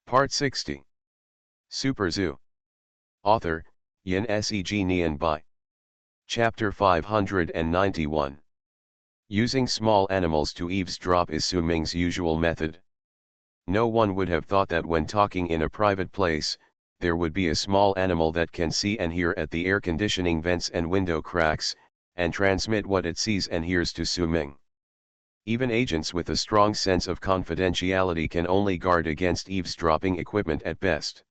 Part 60. Super Zoo. Author, Yin Seg Nian Bai. Chapter 591. Using small animals to eavesdrop is Su Ming's usual method. No one would have thought that when talking in a private place, there would be a small animal that can see and hear at the air conditioning vents and window cracks, and transmit what it sees and hears to Su Ming. Even agents with a strong sense of confidentiality can only guard against eavesdropping equipment at best.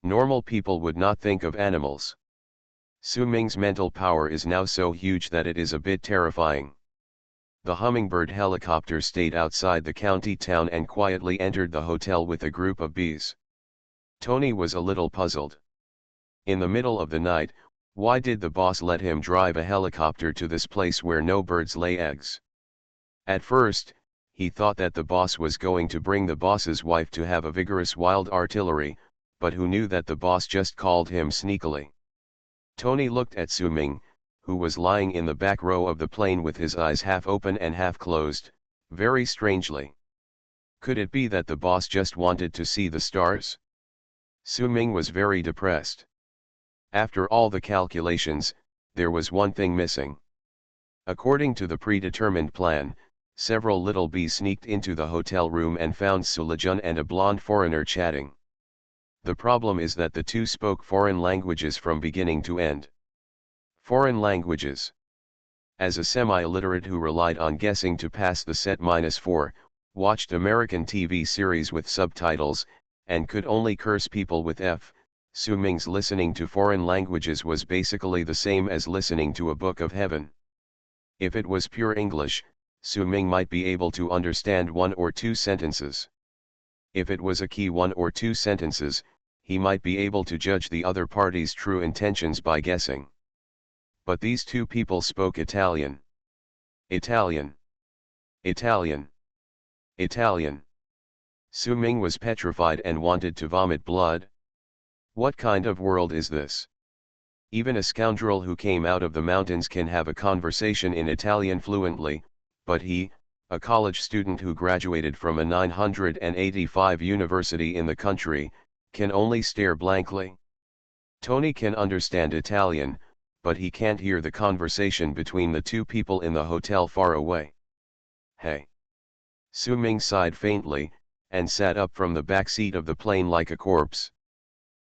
Normal people would not think of animals. Su Ming's mental power is now so huge that it is a bit terrifying. The hummingbird helicopter stayed outside the county town and quietly entered the hotel with a group of bees. Tony was a little puzzled. In the middle of the night, why did the boss let him drive a helicopter to this place where no birds lay eggs? At first, he thought that the boss was going to bring the boss's wife to have a vigorous wild artillery, but who knew that the boss just called him sneakily. Tony looked at Su Ming, who was lying in the back row of the plane with his eyes half open and half closed, very strangely. Could it be that the boss just wanted to see the stars? Su Ming was very depressed. After all the calculations, there was one thing missing. According to the predetermined plan, several little bees sneaked into the hotel room and found Su Lejun and a blonde foreigner chatting. The problem is that the two spoke foreign languages from beginning to end. Foreign languages. As a semi-illiterate who relied on guessing to pass the set -4, watched American TV series with subtitles, and could only curse people with F, Su Ming's listening to foreign languages was basically the same as listening to a book of heaven. If it was pure English, Su Ming might be able to understand one or two sentences. If it was a key one or two sentences, he might be able to judge the other party's true intentions by guessing. But these two people spoke Italian. Italian. Italian. Italian. Su Ming was petrified and wanted to vomit blood. What kind of world is this? Even a scoundrel who came out of the mountains can have a conversation in Italian fluently, but he, a college student who graduated from a 985 university in the country, can only stare blankly. Tony can understand Italian, but he can't hear the conversation between the two people in the hotel far away. Hey! Su Ming sighed faintly, and sat up from the back seat of the plane like a corpse.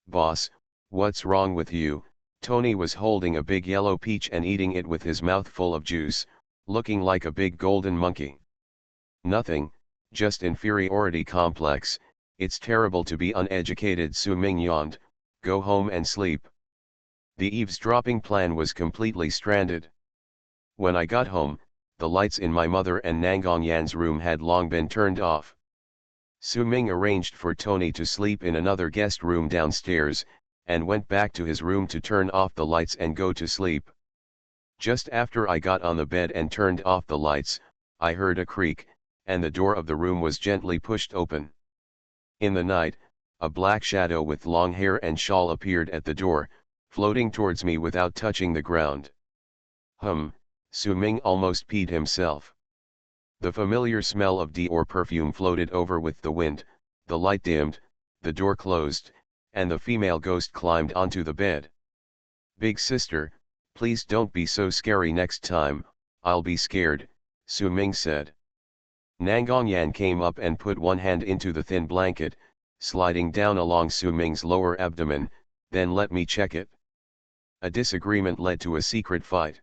Boss, what's wrong with you? Tony was holding a big yellow peach and eating it with his mouth full of juice, looking like a big golden monkey. Nothing, just inferiority complex. It's terrible to be uneducated. Su Ming yawned. Go home and sleep. The eavesdropping plan was completely stranded. When I got home, the lights in my mother and Nangong Yan's room had long been turned off. Su Ming arranged for Tony to sleep in another guest room downstairs, and went back to his room to turn off the lights and go to sleep. Just after I got on the bed and turned off the lights, I heard a creak, and the door of the room was gently pushed open. In the night, a black shadow with long hair and shawl appeared at the door, floating towards me without touching the ground. Su Ming almost peed himself. The familiar smell of Dior perfume floated over with the wind, the light dimmed, the door closed, and the female ghost climbed onto the bed. Big sister, please don't be so scary next time. I'll be scared, Su Ming said. Nangong Yan came up and put one hand into the thin blanket, sliding down along Su Ming's lower abdomen, then let me check it. A disagreement led to a secret fight.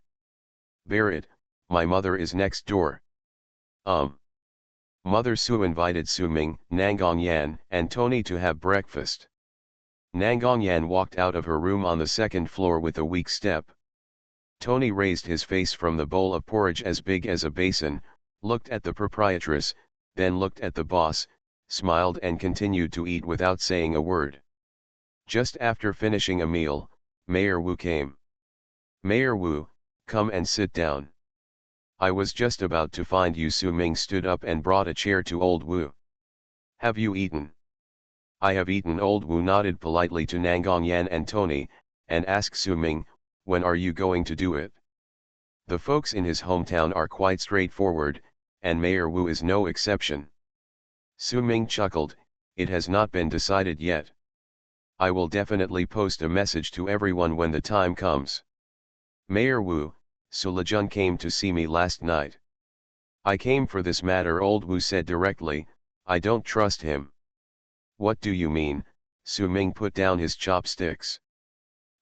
Bear it, my mother is next door. Mother Su invited Su Ming, Nangong Yan, and Tony to have breakfast. Nangong Yan walked out of her room on the second floor with a weak step. Tony raised his face from the bowl of porridge as big as a basin, looked at the proprietress, then looked at the boss, smiled and continued to eat without saying a word. Just after finishing a meal, Mayor Wu came. Mayor Wu, come and sit down. I was just about to find you. Su Ming stood up and brought a chair to old Wu. Have you eaten? I have eaten. Old Wu nodded politely to Nangong Yan and Tony, and asked Su Ming, when are you going to do it? The folks in his hometown are quite straightforward, and Mayor Wu is no exception. Su Ming chuckled, It has not been decided yet. I will definitely post a message to everyone when the time comes. Mayor Wu, Sulejun came to see me last night. I came for this matter, old Wu said directly. I don't trust him. What do you mean? Su Ming put down his chopsticks.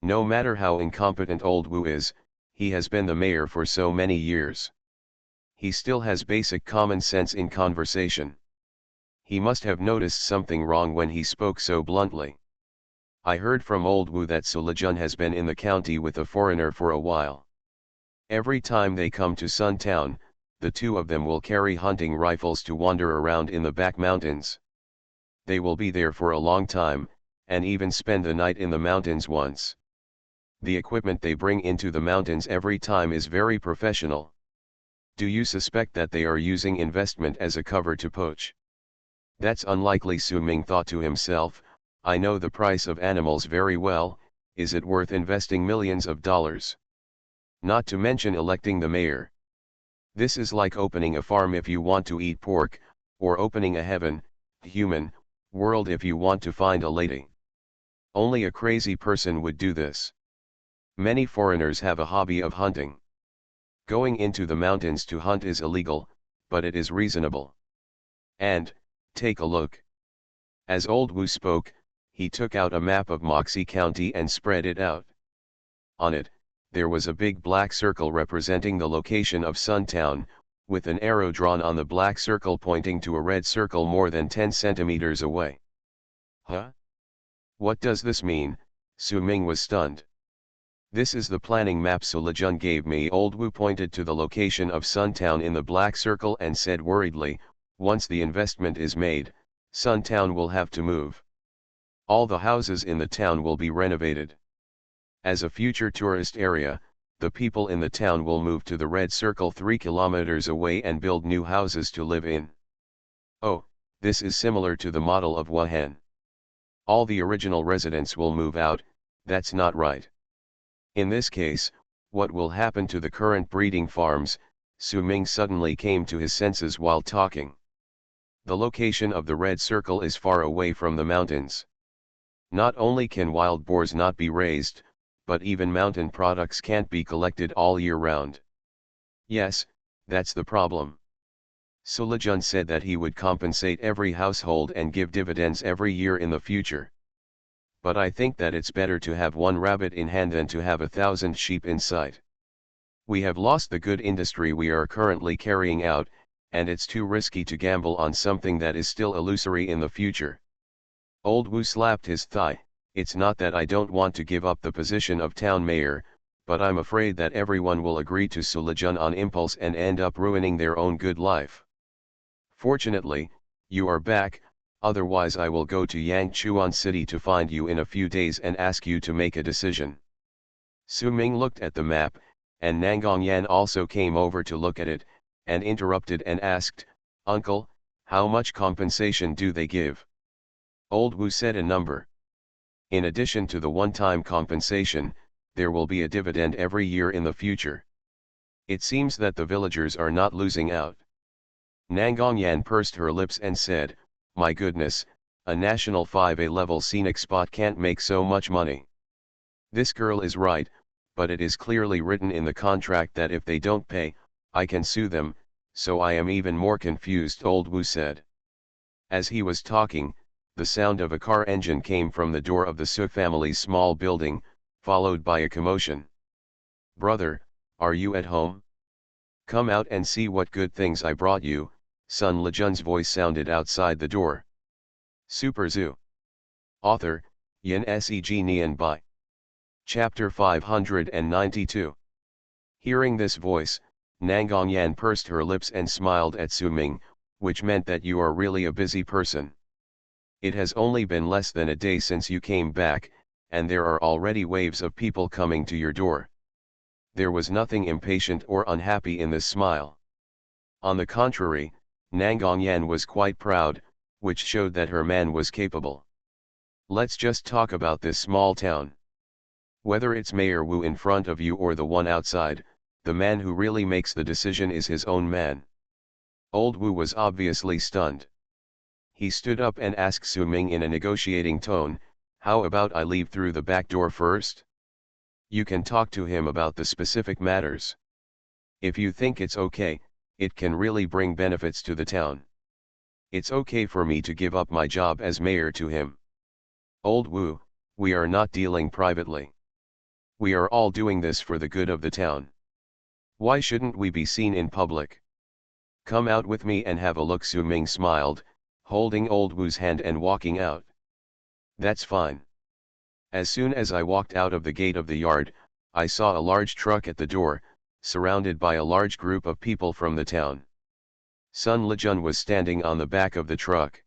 No matter how incompetent old Wu is, he has been the mayor for so many years. He still has basic common sense in conversation. He must have noticed something wrong when he spoke so bluntly. I heard from old Wu that Sulejun has been in the county with a foreigner for a while. Every time they come to Sun Town, the two of them will carry hunting rifles to wander around in the back mountains. They will be there for a long time, and even spend the night in the mountains once. The equipment they bring into the mountains every time is very professional. Do you suspect that they are using investment as a cover to poach? That's unlikely, Su Ming thought to himself. I know the price of animals very well. Is it worth investing millions of dollars? Not to mention electing the mayor. This is like opening a farm if you want to eat pork, or opening a human world if you want to find a lady. Only a crazy person would do this. Many foreigners have a hobby of hunting. Going into the mountains to hunt is illegal, but it is reasonable. And, take a look. As old Wu spoke, he took out a map of Moxie County and spread it out. On it, there was a big black circle representing the location of Suntown, with an arrow drawn on the black circle pointing to a red circle more than 10 centimeters away. Huh? What does this mean? Su Ming was stunned. This is the planning map Sulejun gave me. Old Wu pointed to the location of Suntown in the black circle and said worriedly, once the investment is made, Suntown will have to move. All the houses in the town will be renovated. As a future tourist area, the people in the town will move to the red circle 3 kilometers away and build new houses to live in. Oh, this is similar to the model of Wuhan. All the original residents will move out. That's not right. In this case, what will happen to the current breeding farms? Su Ming suddenly came to his senses while talking. The location of the red circle is far away from the mountains. Not only can wild boars not be raised, but even mountain products can't be collected all year round. Yes, that's the problem. Sulejun said that he would compensate every household and give dividends every year in the future. But I think that it's better to have one rabbit in hand than to have 1,000 sheep in sight. We have lost the good industry we are currently carrying out, and it's too risky to gamble on something that is still illusory in the future. Old Wu slapped his thigh. It's not that I don't want to give up the position of town mayor, but I'm afraid that everyone will agree to Sulejun on impulse and end up ruining their own good life. Fortunately, you are back, otherwise I will go to Yangchuan City to find you in a few days and ask you to make a decision. Su Ming looked at the map, and Nangongyan also came over to look at it, and interrupted and asked, Uncle, how much compensation do they give? Old Wu said a number. In addition to the one-time compensation, there will be a dividend every year in the future. It seems that the villagers are not losing out. Nangongyan pursed her lips and said, my goodness, a national 5A level scenic spot can't make so much money. This girl is right, but it is clearly written in the contract that if they don't pay, I can sue them, so I am even more confused, old Wu said. As he was talking, the sound of a car engine came from the door of the Su family's small building, followed by a commotion. Brother, are you at home? Come out and see what good things I brought you, Sun Lejun's voice sounded outside the door. Super Zoo. Author, Yin Seg Nian Bai. Chapter 592. Hearing this voice, Nangongyan pursed her lips and smiled at Su Ming, which meant that you are really a busy person. It has only been less than a day since you came back, and there are already waves of people coming to your door. There was nothing impatient or unhappy in this smile. On the contrary, Nangongyan was quite proud, which showed that her man was capable. Let's just talk about this small town. Whether it's Mayor Wu in front of you or the one outside, the man who really makes the decision is his own man. Old Wu was obviously stunned. He stood up and asked Su Ming in a negotiating tone, "How about I leave through the back door first? You can talk to him about the specific matters. If you think it's okay, it can really bring benefits to the town. It's okay for me to give up my job as mayor to him. Old Wu, we are not dealing privately. We are all doing this for the good of the town. Why shouldn't we be seen in public? Come out with me and have a look." Su Ming smiled, holding Old Wu's hand and walking out. "That's fine." As soon as I walked out of the gate of the yard, I saw a large truck at the door, surrounded by a large group of people from the town. Sun Lejun was standing on the back of the truck.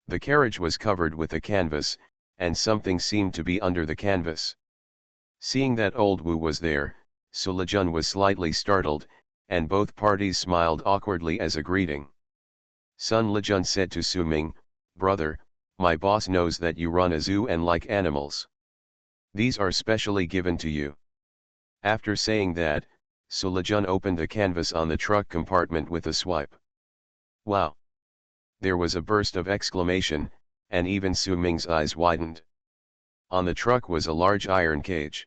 The carriage was covered with a canvas, and something seemed to be under the canvas. Seeing that Old Wu was there, Su Lejun was slightly startled, and both parties smiled awkwardly as a greeting. Sun Lejun said to Su Ming, "Brother, my boss knows that you run a zoo and like animals. These are specially given to you." After saying that, Su Lejun opened the canvas on the truck compartment with a swipe. "Wow!" There was a burst of exclamation, and even Su Ming's eyes widened. On the truck was a large iron cage.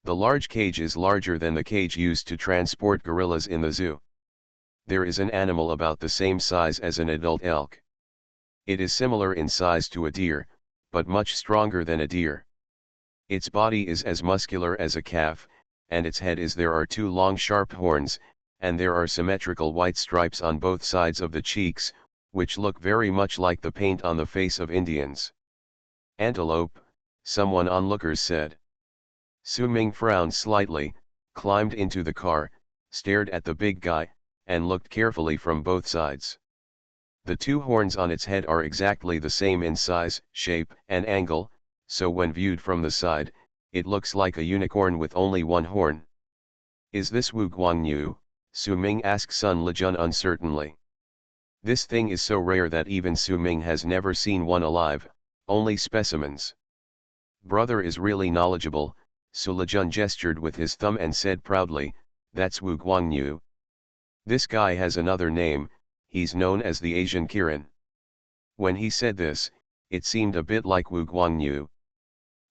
The large cage is larger than the cage used to transport gorillas in the zoo. There is an animal about the same size as an adult elk. It is similar in size to a deer, but much stronger than a deer. Its body is as muscular as a calf, and its head is there are two long sharp horns, and there are symmetrical white stripes on both sides of the cheeks, which look very much like the paint on the face of Indians. "Antelope," someone onlookers said. Su Ming frowned slightly, climbed into the car, stared at the big guy, and looked carefully from both sides. The two horns on its head are exactly the same in size, shape, and angle, so when viewed from the side, it looks like a unicorn with only one horn. "Is this Wu Guangyu?" Su Ming asked Sun Lejun uncertainly. This thing is so rare that even Su Ming has never seen one alive, only specimens. "Brother is really knowledgeable," Su Lejun gestured with his thumb and said proudly, "That's Wu Guangyu. This guy has another name, he's known as the Asian Kirin." When he said this, it seemed a bit like Wu Guangyu.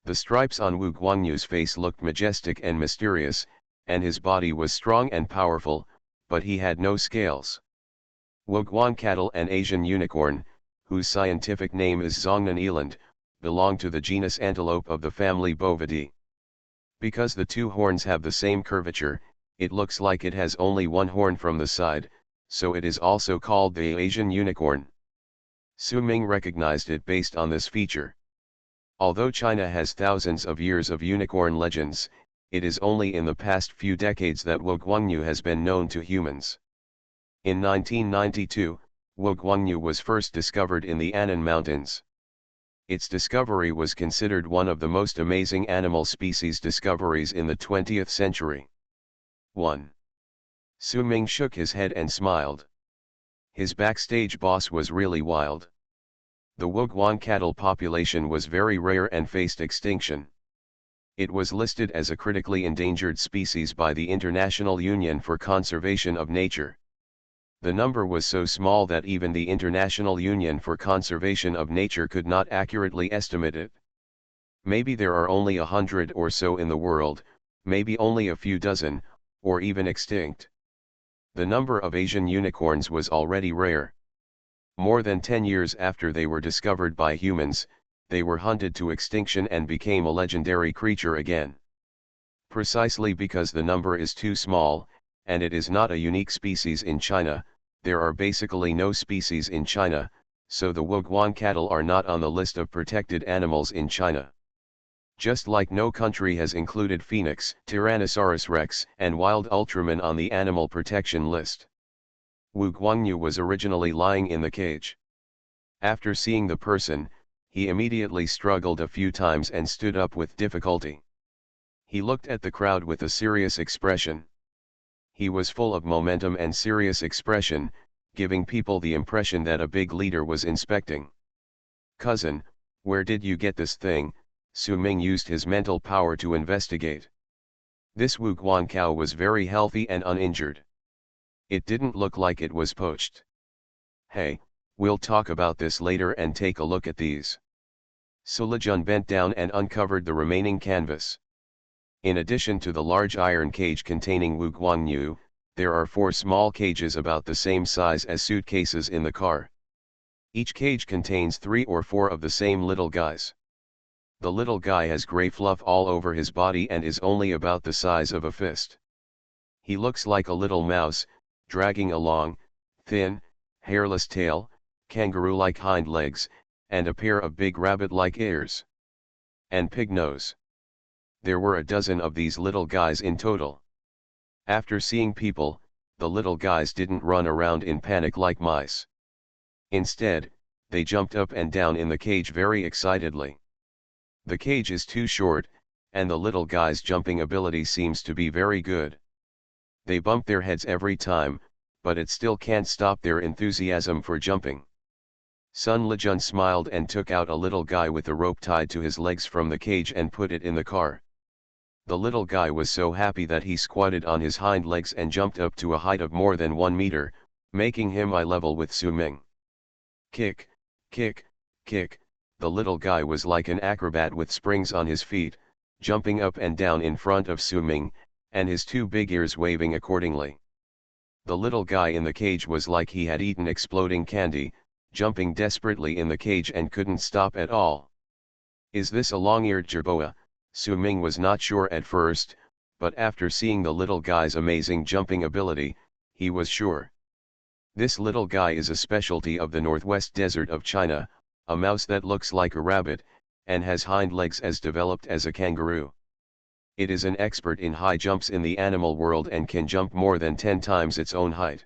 The stripes on Wu Guangyu's face looked majestic and mysterious, and his body was strong and powerful, but he had no scales. Wu Guangcattle, an Asian unicorn, whose scientific name is Zongnan eland, belong to the genus antelope of the family Bovidae. Because the two horns have the same curvature, it looks like it has only one horn from the side, so it is also called the Asian unicorn. Su Ming recognized it based on this feature. Although China has thousands of years of unicorn legends, it is only in the past few decades that Wu Guangyu has been known to humans. In 1992, Wu Guangyu was first discovered in the Annan Mountains. Its discovery was considered one of the most amazing animal species discoveries in the 20th century. 1. Su Ming shook his head and smiled. His backstage boss was really wild. The Wu Guangcattle population was very rare and faced extinction. It was listed as a critically endangered species by the International Union for Conservation of Nature. The number was so small that even the International Union for Conservation of Nature could not accurately estimate it. Maybe there are only 100 or so in the world, maybe only a few dozen, or even extinct. The number of Asian unicorns was already rare. More than 10 years after they were discovered by humans, they were hunted to extinction and became a legendary creature again. Precisely because the number is too small, and it is not a unique species in China, there are basically no species in China, so the Wu Guangcattle are not on the list of protected animals in China. Just like no country has included Phoenix, Tyrannosaurus rex, and wild Ultraman on the animal protection list. Wu Guangyu was originally lying in the cage. After seeing the person, he immediately struggled a few times and stood up with difficulty. He looked at the crowd with a serious expression. He was full of momentum and serious expression, giving people the impression that a big leader was inspecting. "Cousin, where did you get this thing?" Su Ming used his mental power to investigate. This Wu Guangcao was very healthy and uninjured. It didn't look like it was poached. "Hey, We'll talk about this later and take a look at these. Sulejun bent down and uncovered the remaining canvas. In addition to the large iron cage containing Wu Guangyu, there are 4 small cages about the same size as suitcases in the car. Each cage contains 3 or 4 of the same little guys. The little guy has gray fluff all over his body and is only about the size of a fist. He looks like a little mouse, dragging a long, thin, hairless tail, kangaroo-like hind legs, and a pair of big rabbit-like ears. And pig nose. There were a dozen of these little guys in total. After seeing people, the little guys didn't run around in panic like mice. Instead, they jumped up and down in the cage very excitedly. The cage is too short, and the little guy's jumping ability seems to be very good. They bump their heads every time, but it still can't stop their enthusiasm for jumping. Sun Lejun smiled and took out a little guy with a rope tied to his legs from the cage and put it in the car. The little guy was so happy that he squatted on his hind legs and jumped up to a height of more than 1 meter, making him eye level with Su Ming. Kick, kick, kick, the little guy was like an acrobat with springs on his feet, jumping up and down in front of Su Ming, and his 2 big ears waving accordingly. The little guy in the cage was like he had eaten exploding candy, jumping desperately in the cage and couldn't stop at all. Is this a long-eared jerboa? Su Ming was not sure at first, but after seeing the little guy's amazing jumping ability, he was sure. This little guy is a specialty of the northwest desert of China, a mouse that looks like a rabbit, and has hind legs as developed as a kangaroo. It is an expert in high jumps in the animal world and can jump more than 10 times its own height.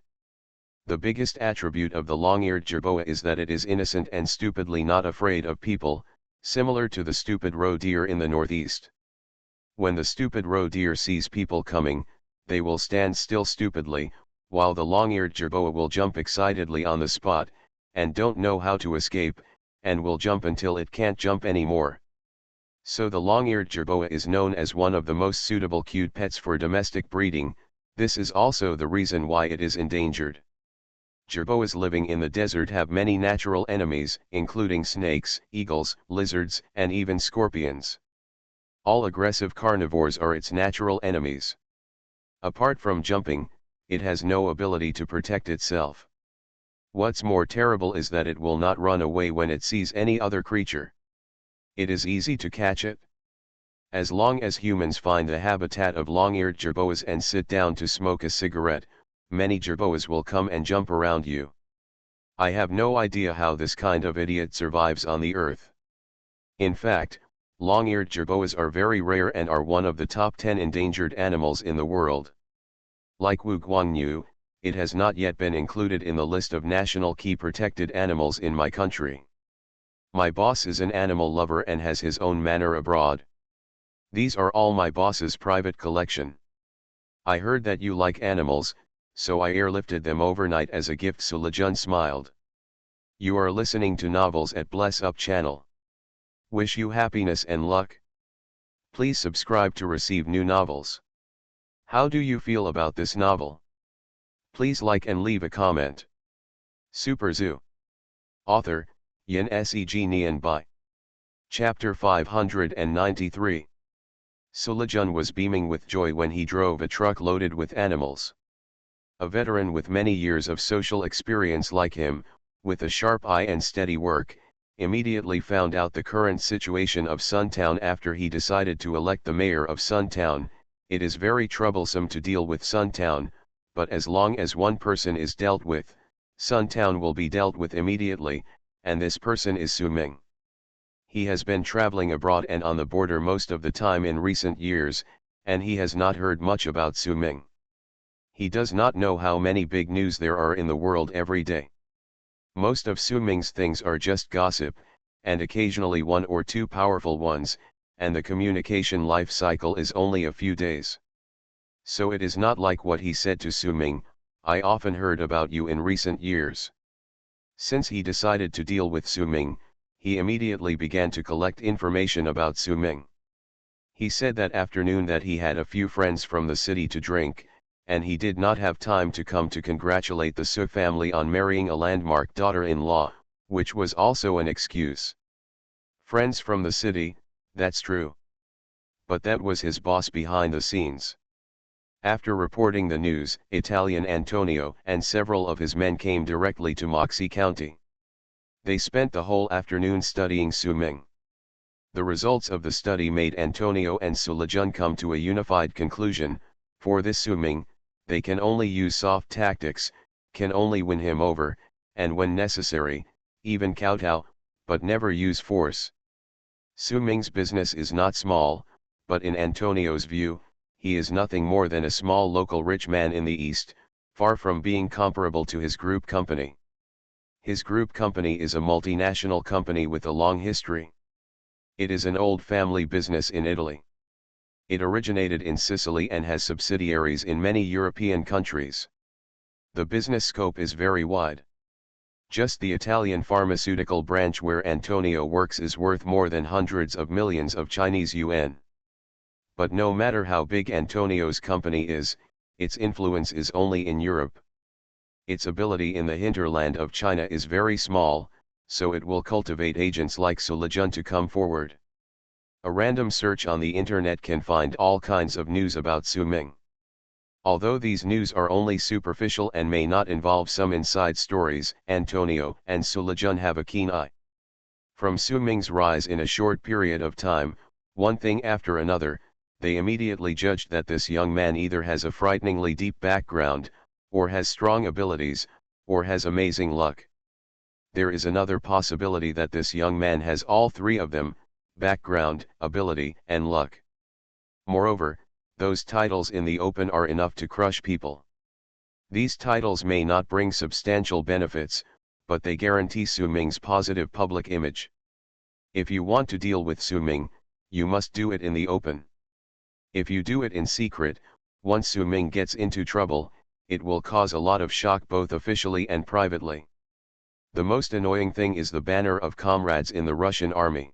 The biggest attribute of the long-eared jerboa is that it is innocent and stupidly not afraid of people, similar to the stupid roe deer in the northeast. When the stupid roe deer sees people coming, they will stand still stupidly, while the long-eared jerboa will jump excitedly on the spot, and don't know how to escape, and will jump until it can't jump anymore. So the long-eared jerboa is known as one of the most suitable cute pets for domestic breeding. This is also the reason why it is endangered. Jerboas living in the desert have many natural enemies, including snakes, eagles, lizards, and even scorpions. All aggressive carnivores are its natural enemies. Apart from jumping, it has no ability to protect itself. What's more terrible is that it will not run away when it sees any other creature. It is easy to catch it. As long as humans find the habitat of long-eared jerboas and sit down to smoke a cigarette, many jerboas will come and jump around you. I have no idea how this kind of idiot survives on the earth. In fact, long-eared jerboas are very rare and are one of the top 10 endangered animals in the world. Like Wu Guangyu, it has not yet been included in the list of national key protected animals in my country. My boss is an animal lover and has his own manor abroad. These are all my boss's private collection. I heard that you like animals, so I airlifted them overnight as a gift. Sulejun smiled. You are listening to Novels at Bless Up channel. Wish you happiness and luck. Please subscribe to receive new novels. How do you feel about this novel? Please like and leave a comment. Super Zoo. Author, Yin Seg Nian Bai. Chapter 593. Sulejun was beaming with joy when he drove a truck loaded with animals. A veteran with many years of social experience like him, with a sharp eye and steady work, immediately found out the current situation of Suntown after he decided to elect the mayor of Suntown. It is very troublesome to deal with Suntown, but as long as one person is dealt with, Suntown will be dealt with immediately, and this person is Su Ming. He has been traveling abroad and on the border most of the time in recent years, and he has not heard much about Su Ming. He does not know how many big news there are in the world every day. Most of Su Ming's things are just gossip, and occasionally 1 or 2 powerful ones, and the communication life cycle is only a few days. So it is not like what he said to Su Ming, I often heard about you in recent years. Since he decided to deal with Su Ming, he immediately began to collect information about Su Ming. He said that afternoon that he had a few friends from the city to drink, and he did not have time to come to congratulate the Su family on marrying a landmark daughter-in-law, which was also an excuse. Friends from the city, that's true. But that was his boss behind the scenes. After reporting the news, Italian Antonio and several of his men came directly to Moxie County. They spent the whole afternoon studying Su Ming. The results of the study made Antonio and Su Lejun come to a unified conclusion: for this Su Ming, they can only use soft tactics, can only win him over, and when necessary, even kowtow, but never use force. Su Ming's business is not small, but in Antonio's view, he is nothing more than a small local rich man in the East, far from being comparable to his group company. His group company is a multinational company with a long history. It is an old family business in Italy. It originated in Sicily and has subsidiaries in many European countries. The business scope is very wide. Just the Italian pharmaceutical branch where Antonio works is worth more than hundreds of millions of Chinese yuan. But no matter how big Antonio's company is, its influence is only in Europe. Its ability in the hinterland of China is very small, so it will cultivate agents like Su Lejun to come forward. A random search on the internet can find all kinds of news about Su Ming. Although these news are only superficial and may not involve some inside stories, Antonio and Su Lejun have a keen eye. From Su Ming's rise in a short period of time, one thing after another, they immediately judged that this young man either has a frighteningly deep background, or has strong abilities, or has amazing luck. There is another possibility that this young man has all three of them: background, ability, and luck. Moreover, those titles in the open are enough to crush people. These titles may not bring substantial benefits, but they guarantee Su Ming's positive public image. If you want to deal with Su Ming, you must do it in the open. If you do it in secret, once Su Ming gets into trouble, it will cause a lot of shock both officially and privately. The most annoying thing is the banner of comrades in the Russian army.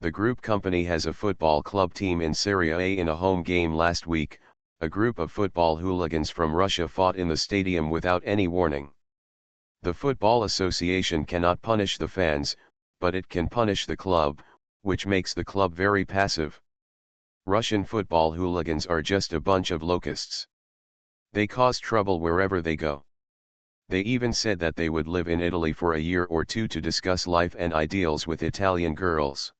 The group company has a football club team in Serie A. In a home game last week, a group of football hooligans from Russia fought in the stadium without any warning. The Football Association cannot punish the fans, but it can punish the club, which makes the club very passive. Russian football hooligans are just a bunch of locusts. They cause trouble wherever they go. They even said that they would live in Italy for a year or two to discuss life and ideals with Italian girls.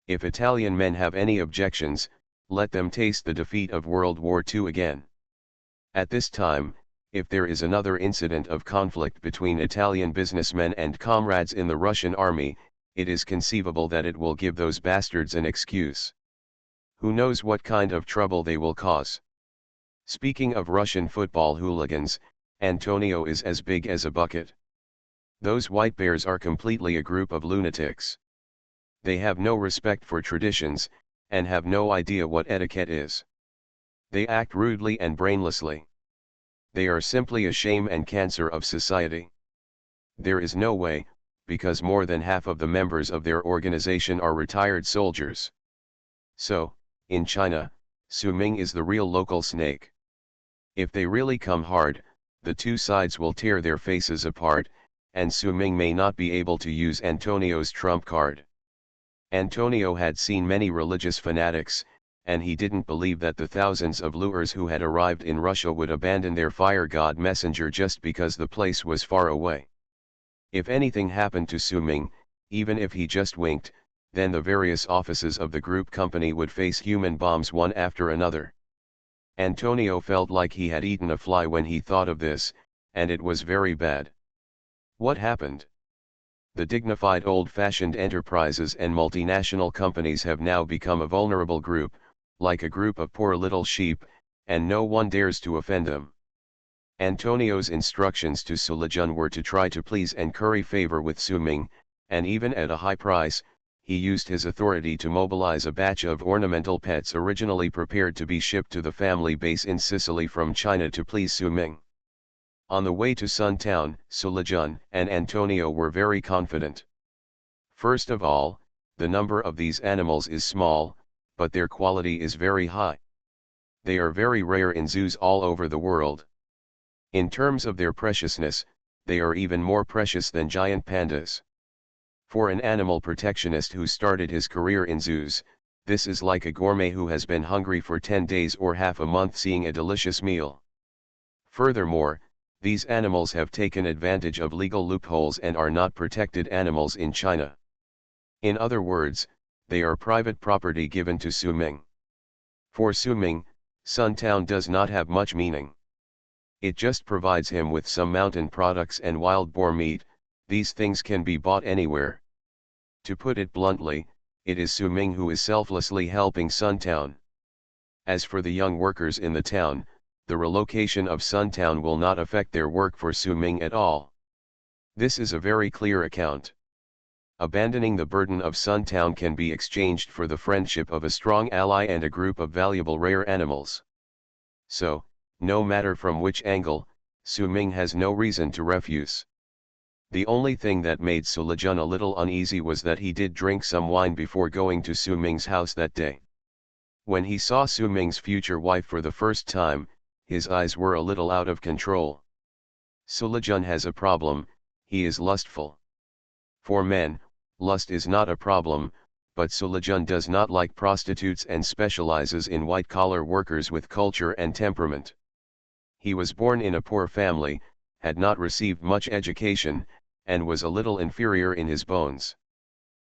If Italian men have any objections, let them taste the defeat of World War II again. At this time, if there is another incident of conflict between Italian businessmen and comrades in the Russian army, it is conceivable that it will give those bastards an excuse. Who knows what kind of trouble they will cause? Speaking of Russian football hooligans, Antonio is as big as a bucket. Those white bears are completely a group of lunatics. They have no respect for traditions, and have no idea what etiquette is. They act rudely and brainlessly. They are simply a shame and cancer of society. There is no way, because more than half of the members of their organization are retired soldiers. So, in China, Su Ming is the real local snake. If they really come hard, the two sides will tear their faces apart, and Su Ming may not be able to use Antonio's trump card. Antonio had seen many religious fanatics, and he didn't believe that the thousands of lures who had arrived in Russia would abandon their fire god messenger just because the place was far away. If anything happened to Su Ming, even if he just winked, then the various offices of the group company would face human bombs one after another. Antonio felt like he had eaten a fly when he thought of this, and it was very bad. What happened? The dignified old-fashioned enterprises and multinational companies have now become a vulnerable group, like a group of poor little sheep, and no one dares to offend them. Antonio's instructions to Su Lejun were to try to please and curry favor with Su Ming, and even at a high price, he used his authority to mobilize a batch of ornamental pets originally prepared to be shipped to the family base in Sicily from China to please Su Ming. On the way to Sun Town, Su Lejun and Antonio were very confident. First of all, the number of these animals is small, but their quality is very high. They are very rare in zoos all over the world. In terms of their preciousness, they are even more precious than giant pandas. For an animal protectionist who started his career in zoos, this is like a gourmet who has been hungry for 10 days or half a month seeing a delicious meal. Furthermore, these animals have taken advantage of legal loopholes and are not protected animals in China. In other words, they are private property given to Su Ming. For Su Ming, Suntown does not have much meaning. It just provides him with some mountain products and wild boar meat. These things can be bought anywhere. To put it bluntly, it is Su Ming who is selflessly helping Suntown. As for the young workers in the town, the relocation of Suntown will not affect their work for Su Ming at all. This is a very clear account. Abandoning the burden of Suntown can be exchanged for the friendship of a strong ally and a group of valuable rare animals. So, no matter from which angle, Su Ming has no reason to refuse. The only thing that made Sulejun a little uneasy was that he did drink some wine before going to Su Ming's house that day. When he saw Su Ming's future wife for the first time, his eyes were a little out of control. Sulejun has a problem, he is lustful. For men, lust is not a problem, but Sulejun does not like prostitutes and specializes in white-collar workers with culture and temperament. He was born in a poor family, had not received much education, and was a little inferior in his bones.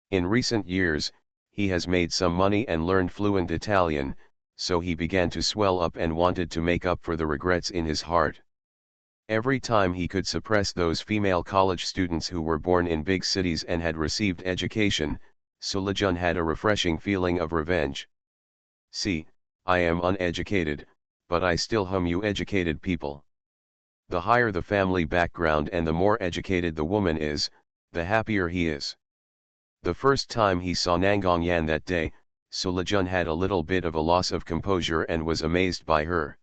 In recent years, he has made some money and learned fluent Italian, so he began to swell up and wanted to make up for the regrets in his heart. Every time he could suppress those female college students who were born in big cities and had received education, Sulejun had a refreshing feeling of revenge. See, I am uneducated, but I still hum you educated people. The higher the family background and the more educated the woman is, the happier he is. The first time he saw Nangongyan that day, Sulejun had a little bit of a loss of composure and was amazed by her.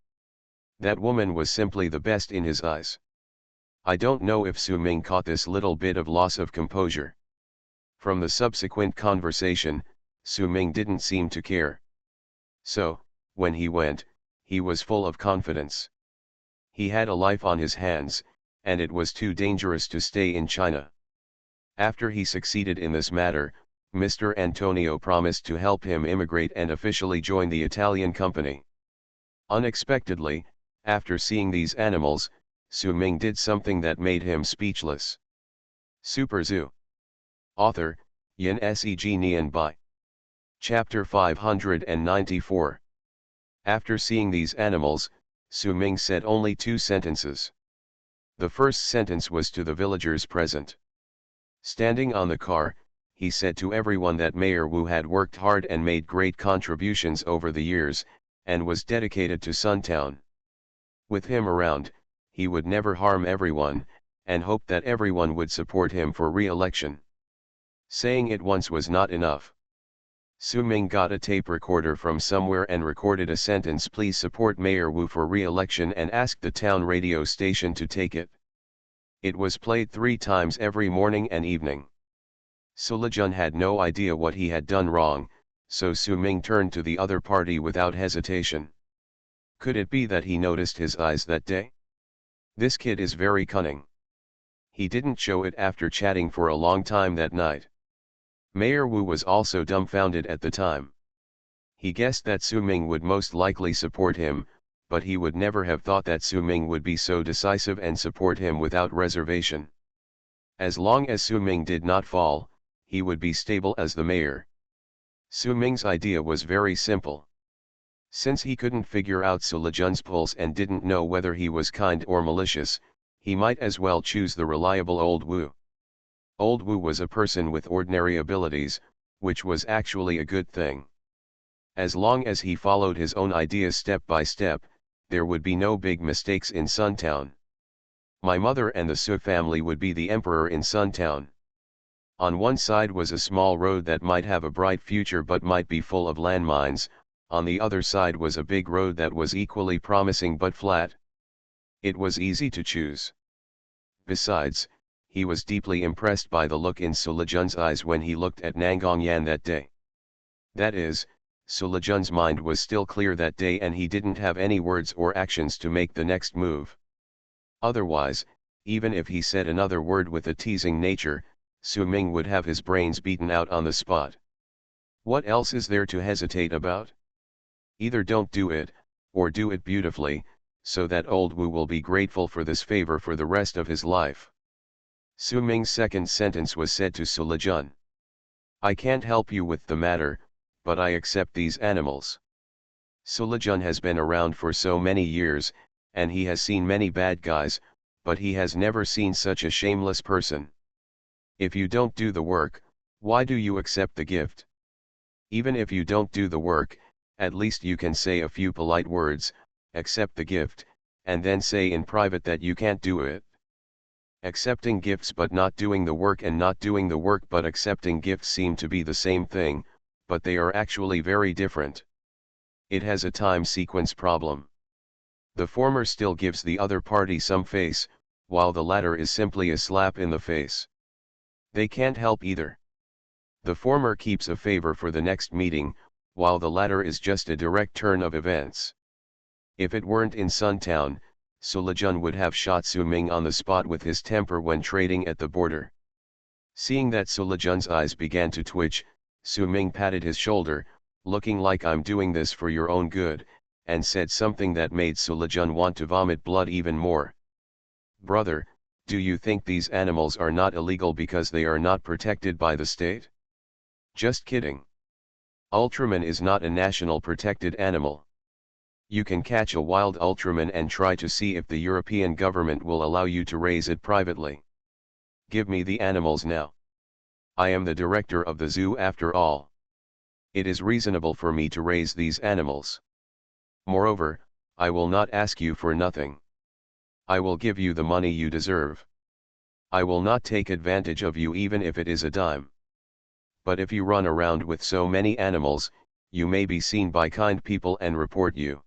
That woman was simply the best in his eyes. I don't know if Su Ming caught this little bit of loss of composure. From the subsequent conversation, Su Ming didn't seem to care. So, when he went, he was full of confidence. He had a life on his hands, and it was too dangerous to stay in China. After he succeeded in this matter, Mr. Antonio promised to help him immigrate and officially join the Italian company. Unexpectedly, after seeing these animals, Su Ming did something that made him speechless. Super Zoo. Author, Yin Seg Nian Bai. Chapter 594. After seeing these animals, Su Ming said only 2 sentences. The first sentence was to the villagers present. Standing on the car, he said to everyone that Mayor Wu had worked hard and made great contributions over the years, and was dedicated to Suntown. With him around, he would never harm everyone, and hoped that everyone would support him for re-election. Saying it once was not enough. Su Ming got a tape recorder from somewhere and recorded a sentence, "Please support Mayor Wu for re-election," and asked the town radio station to take it. It was played 3 times every morning and evening. Sulejun had no idea what he had done wrong, so Su Ming turned to the other party without hesitation. Could it be that he noticed his eyes that day? This kid is very cunning. He didn't show it after chatting for a long time that night. Mayor Wu was also dumbfounded at the time. He guessed that Su Ming would most likely support him, but he would never have thought that Su Ming would be so decisive and support him without reservation. As long as Su Ming did not fall, he would be stable as the mayor. Su Ming's idea was very simple. Since he couldn't figure out Sulejun's pulse and didn't know whether he was kind or malicious, he might as well choose the reliable Old Wu. Old Wu was a person with ordinary abilities, which was actually a good thing. As long as he followed his own ideas step by step, there would be no big mistakes in Suntown. My mother and the Su family would be the emperor in Suntown. On one side was a small road that might have a bright future but might be full of landmines, on the other side was a big road that was equally promising but flat. It was easy to choose. Besides, he was deeply impressed by the look in Sulejun's eyes when he looked at Nangongyan that day. That is, Sulejun's mind was still clear that day and he didn't have any words or actions to make the next move. Otherwise, even if he said another word with a teasing nature, Su Ming would have his brains beaten out on the spot. What else is there to hesitate about? Either don't do it, or do it beautifully, so that old Wu will be grateful for this favor for the rest of his life. Su Ming's second sentence was said to Sulejun. I can't help you with the matter, but I accept these animals. Sulejun has been around for so many years, and he has seen many bad guys, but he has never seen such a shameless person. If you don't do the work, why do you accept the gift? Even if you don't do the work, at least you can say a few polite words, accept the gift, and then say in private that you can't do it. Accepting gifts but not doing the work and not doing the work but accepting gifts seem to be the same thing, but they are actually very different. It has a time sequence problem. The former still gives the other party some face, while the latter is simply a slap in the face. They can't help either. The former keeps a favor for the next meeting, while the latter is just a direct turn of events. If it weren't in Suntown, Sulejun would have shot Su Ming on the spot with his temper when trading at the border. Seeing that Sulejun's eyes began to twitch, Su Ming patted his shoulder, looking like I'm doing this for your own good, and said something that made Sulejun want to vomit blood even more. Brother, do you think these animals are not illegal because they are not protected by the state? Just kidding. Ultraman is not a national protected animal. You can catch a wild Ultraman and try to see if the European government will allow you to raise it privately. Give me the animals now. I am the director of the zoo after all. It is reasonable for me to raise these animals. Moreover, I will not ask you for nothing. I will give you the money you deserve. I will not take advantage of you even if it is a dime. But if you run around with so many animals, you may be seen by kind people and report you.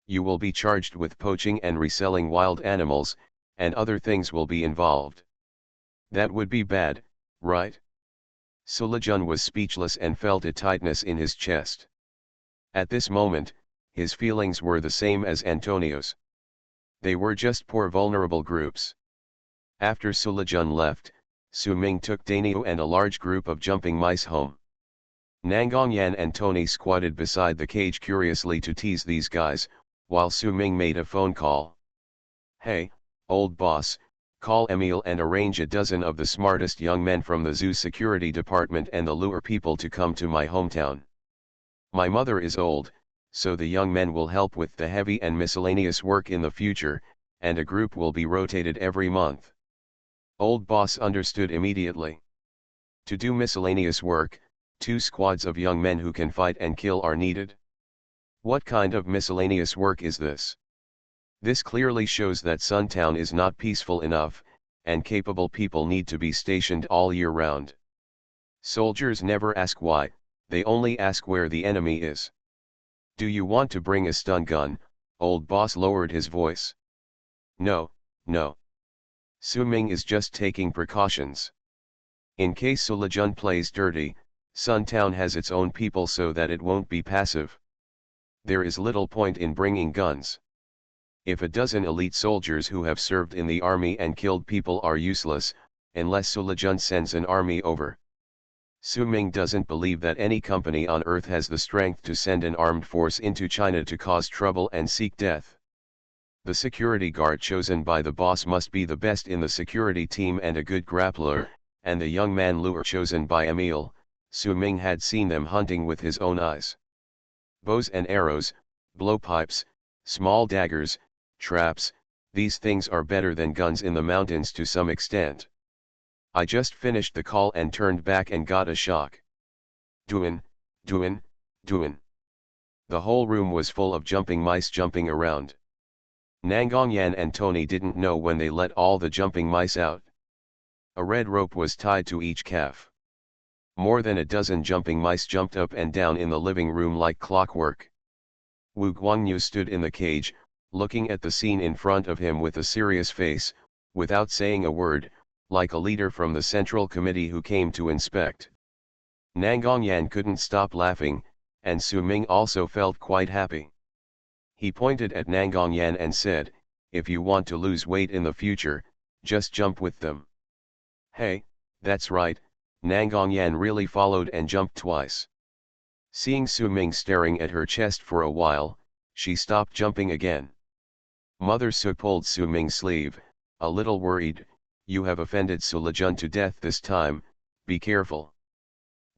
You will be charged with poaching and reselling wild animals, and other things will be involved. That would be bad, right? Sulejun was speechless and felt a tightness in his chest. At this moment, his feelings were the same as Antonio's. They were just poor vulnerable groups. After Sulejun left, Su Ming took Danio and a large group of jumping mice home. Nangongyan and Tony squatted beside the cage curiously to tease these guys, while Su Ming made a phone call. Hey, old boss, call Emil and arrange a dozen of the smartest young men from the zoo security department and the lure people to come to my hometown. My mother is old, so the young men will help with the heavy and miscellaneous work in the future, and a group will be rotated every month. Old boss understood immediately. To do miscellaneous work, 2 squads of young men who can fight and kill are needed. What kind of miscellaneous work is this? This clearly shows that Suntown is not peaceful enough, and capable people need to be stationed all year round. Soldiers never ask why, they only ask where the enemy is. Do you want to bring a stun gun? Old boss lowered his voice. No, no. Su Ming is just taking precautions. In case Sulejun plays dirty, Suntown has its own people so that it won't be passive. There is little point in bringing guns. If a dozen elite soldiers who have served in the army and killed people are useless, unless Sulejun sends an army over. Su Ming doesn't believe that any company on earth has the strength to send an armed force into China to cause trouble and seek death. The security guard chosen by the boss must be the best in the security team and a good grappler, and the young man lure chosen by Emil, Su Ming had seen them hunting with his own eyes. Bows and arrows, blowpipes, small daggers, traps, these things are better than guns in the mountains to some extent. I just finished the call and turned back and got a shock. Doin'. The whole room was full of jumping mice jumping around. Nangongyan and Tony didn't know when they let all the jumping mice out. A red rope was tied to each calf. More than a dozen jumping mice jumped up and down in the living room like clockwork. Wu Guangyu stood in the cage, looking at the scene in front of him with a serious face, without saying a word, like a leader from the central committee who came to inspect. Nangongyan couldn't stop laughing, and Su Ming also felt quite happy. He pointed at Nangongyan and said, "If you want to lose weight in the future, just jump with them." "Hey, that's right," Nangongyan really followed and jumped twice. Seeing Su Ming staring at her chest for a while, she stopped jumping again. Mother Su pulled Su Ming's sleeve, a little worried. "You have offended Sulejun to death this time, be careful."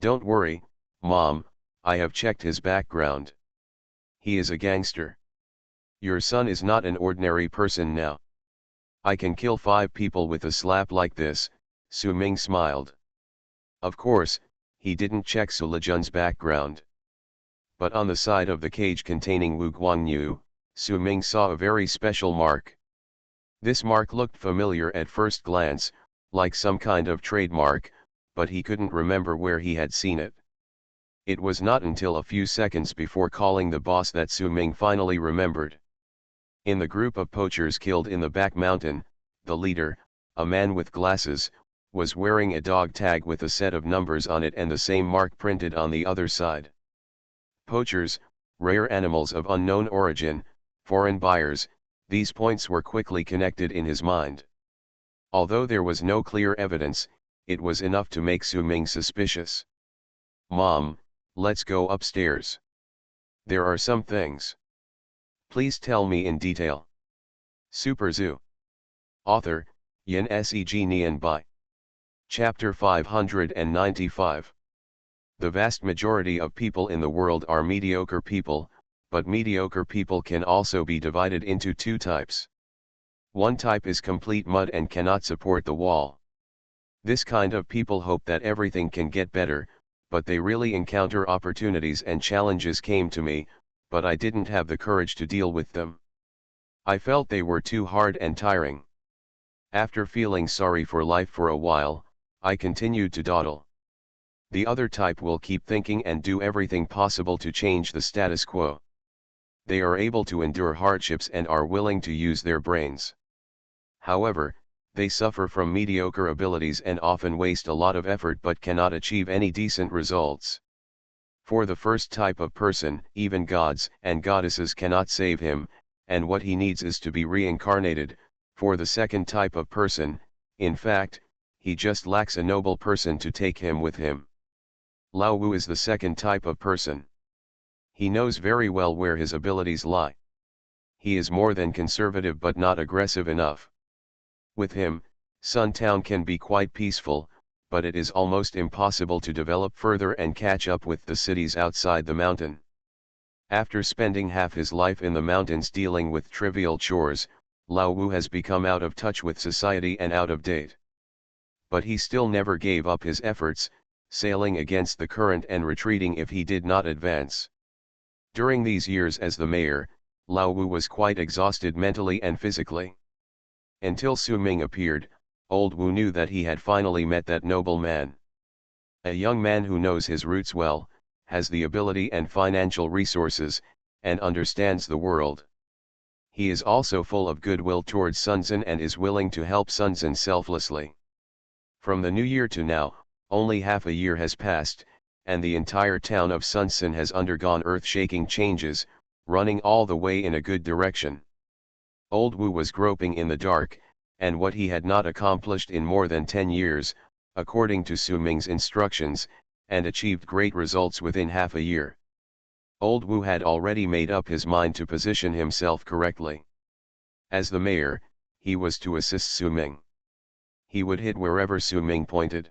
"Don't worry, Mom, I have checked his background. He is a gangster. Your son is not an ordinary person now. I can kill 5 people with a slap like this," Su Ming smiled. Of course, he didn't check Sulejun's background. But on the side of the cage containing Wu Guangyu, Su Ming saw a very special mark. This mark looked familiar at first glance, like some kind of trademark, but he couldn't remember where he had seen it. It was not until a few seconds before calling the boss that Su Ming finally remembered. In the group of poachers killed in the back mountain, the leader, a man with glasses, was wearing a dog tag with a set of numbers on it and the same mark printed on the other side. Poachers, rare animals of unknown origin, foreign buyers, these points were quickly connected in his mind. Although there was no clear evidence, it was enough to make Su Ming suspicious. "Mom, let's go upstairs. There are some things. Please tell me in detail." Super Zoo. Author, Yin Seg Nian Bai. Chapter 595. The vast majority of people in the world are mediocre people, but mediocre people can also be divided into 2 types. One type is complete mud and cannot support the wall. This kind of people hope that everything can get better, but they really encounter opportunities and challenges came to me, but I didn't have the courage to deal with them. I felt they were too hard and tiring. After feeling sorry for life for a while, I continued to dawdle. The other type will keep thinking and do everything possible to change the status quo. They are able to endure hardships and are willing to use their brains. However, they suffer from mediocre abilities and often waste a lot of effort but cannot achieve any decent results. For the first type of person, even gods and goddesses cannot save him, and what he needs is to be reincarnated. For the second type of person, in fact, he just lacks a noble person to take him with him. Lao Wu is the second type of person. He knows very well where his abilities lie. He is more than conservative but not aggressive enough. With him, Sun Town can be quite peaceful, but it is almost impossible to develop further and catch up with the cities outside the mountain. After spending half his life in the mountains dealing with trivial chores, Lao Wu has become out of touch with society and out of date. But he still never gave up his efforts, sailing against the current and retreating if he did not advance. During these years as the mayor, Lao Wu was quite exhausted mentally and physically. Until Su Ming appeared, old Wu knew that he had finally met that noble man. A young man who knows his roots well, has the ability and financial resources, and understands the world. He is also full of goodwill towards Sunzan and is willing to help Sunzan selflessly. From the new year to now, only half a year has passed, and the entire town of Sunsan has undergone earth-shaking changes, running all the way in a good direction. Old Wu was groping in the dark, and what he had not accomplished in more than 10 years, according to Su Ming's instructions, and achieved great results within half a year. Old Wu had already made up his mind to position himself correctly. As the mayor, he was to assist Su Ming. He would hit wherever Su Ming pointed.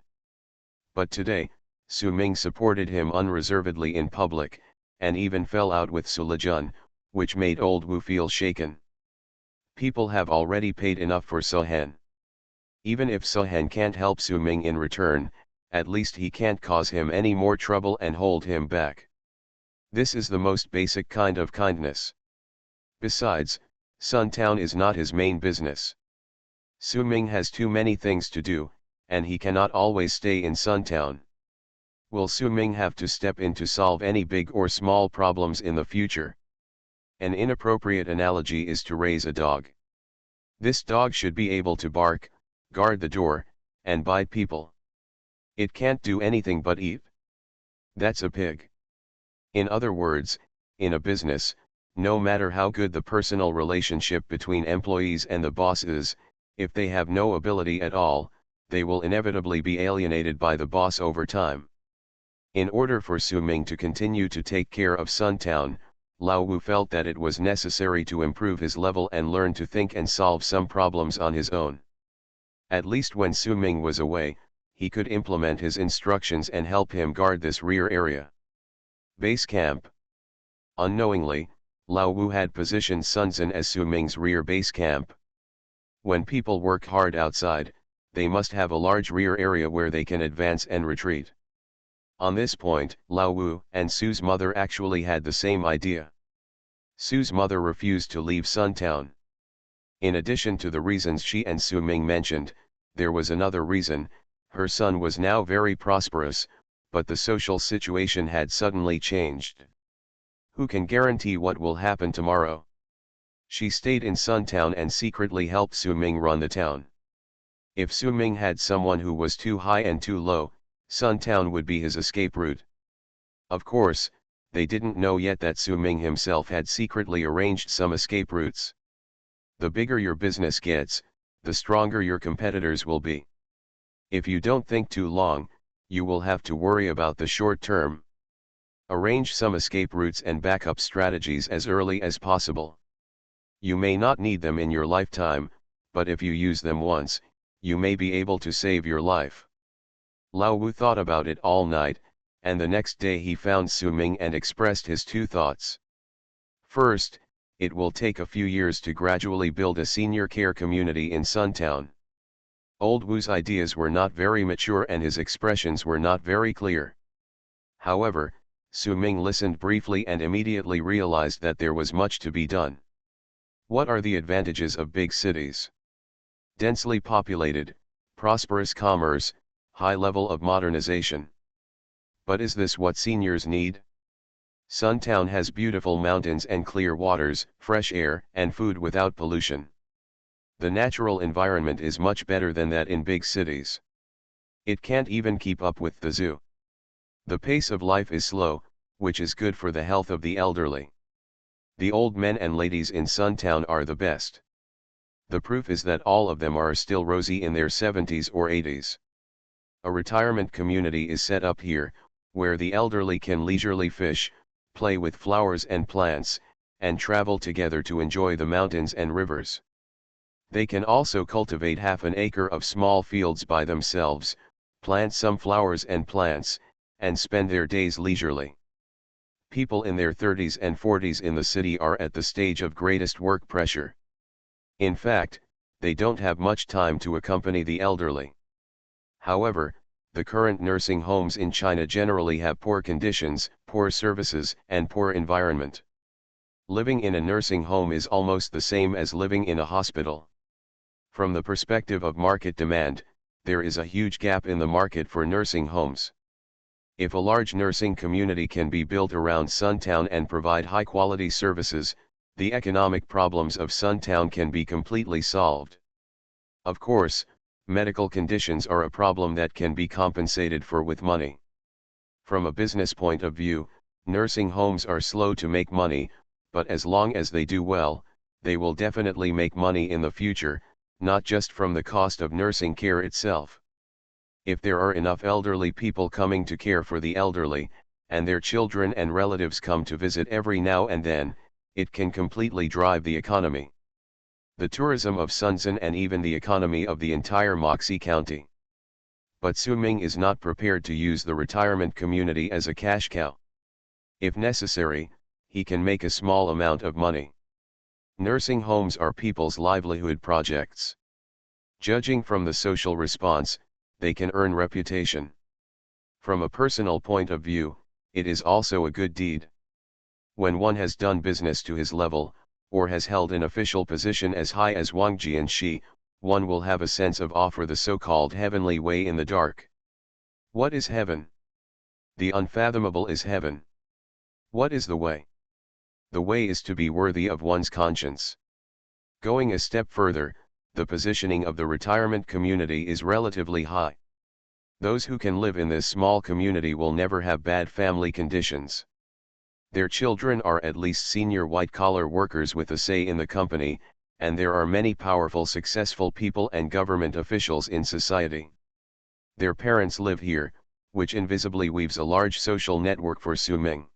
But today, Su Ming supported him unreservedly in public, and even fell out with Sulejun, which made old Wu feel shaken. People have already paid enough for Sohan. Even if Sohan can't help Su Ming in return, at least he can't cause him any more trouble and hold him back. This is the most basic kind of kindness. Besides, Sun Town is not his main business. Su Ming has too many things to do, and he cannot always stay in Sun Town. Will Su Ming have to step in to solve any big or small problems in the future? An inappropriate analogy is to raise a dog. This dog should be able to bark, guard the door, and bite people. It can't do anything but eat. That's a pig. In other words, in a business, no matter how good the personal relationship between employees and the boss is, if they have no ability at all, they will inevitably be alienated by the boss over time. In order for Su Ming to continue to take care of Suntown, Lao Wu felt that it was necessary to improve his level and learn to think and solve some problems on his own. At least when Su Ming was away, he could implement his instructions and help him guard this rear area. Base camp. Unknowingly, Lao Wu had positioned Sunzan as Su Ming's rear base camp. When people work hard outside, they must have a large rear area where they can advance and retreat. On this point, Lao Wu and Su's mother actually had the same idea. Su's mother refused to leave Suntown. In addition to the reasons she and Su Ming mentioned, there was another reason. Her son was now very prosperous, but the social situation had suddenly changed. Who can guarantee what will happen tomorrow? She stayed in Suntown and secretly helped Su Ming run the town. If Su Ming had someone who was too high and too low, Suntown would be his escape route. Of course, they didn't know yet that Su Ming himself had secretly arranged some escape routes. The bigger your business gets, the stronger your competitors will be. If you don't think too long, you will have to worry about the short term. Arrange some escape routes and backup strategies as early as possible. You may not need them in your lifetime, but if you use them once, you may be able to save your life. Lao Wu thought about it all night, and the next day he found Su Ming and expressed his two thoughts. First, it will take a few years to gradually build a senior care community in Suntown. Old Wu's ideas were not very mature and his expressions were not very clear. However, Su Ming listened briefly and immediately realized that there was much to be done. What are the advantages of big cities? Densely populated, prosperous commerce, high level of modernization. But is this what seniors need? Suntown has beautiful mountains and clear waters, fresh air, and food without pollution. The natural environment is much better than that in big cities. It can't even keep up with the zoo. The pace of life is slow, which is good for the health of the elderly. The old men and ladies in Suntown are the best. The proof is that all of them are still rosy in their 70s or 80s. A retirement community is set up here, where the elderly can leisurely fish, play with flowers and plants, and travel together to enjoy the mountains and rivers. They can also cultivate half an acre of small fields by themselves, plant some flowers and plants, and spend their days leisurely. People in their 30s and 40s in the city are at the stage of greatest work pressure. In fact, they don't have much time to accompany the elderly. However, the current nursing homes in China generally have poor conditions, poor services, and poor environment. Living in a nursing home is almost the same as living in a hospital. From the perspective of market demand, there is a huge gap in the market for nursing homes. If a large nursing community can be built around Suntown and provide high-quality services, the economic problems of Suntown can be completely solved. Of course, medical conditions are a problem that can be compensated for with money. From a business point of view, nursing homes are slow to make money, but as long as they do well, they will definitely make money in the future, not just from the cost of nursing care itself. If there are enough elderly people coming to care for the elderly, and their children and relatives come to visit every now and then, it can completely drive the economy. The tourism of Sunzan and even the economy of the entire Moxie County. But Su Ming is not prepared to use the retirement community as a cash cow. If necessary, he can make a small amount of money. Nursing homes are people's livelihood projects. Judging from the social response, they can earn reputation. From a personal point of view, it is also a good deed. When one has done business to his level, or has held an official position as high as Wang Jianxi, one will have a sense of awe for the so-called heavenly way in the dark. What is heaven? The unfathomable is heaven. What is the way? The way is to be worthy of one's conscience. Going a step further, the positioning of the retirement community is relatively high. Those who can live in this small community will never have bad family conditions. Their children are at least senior white-collar workers with a say in the company, and there are many powerful successful people and government officials in society. Their parents live here, which invisibly weaves a large social network for Su-ming.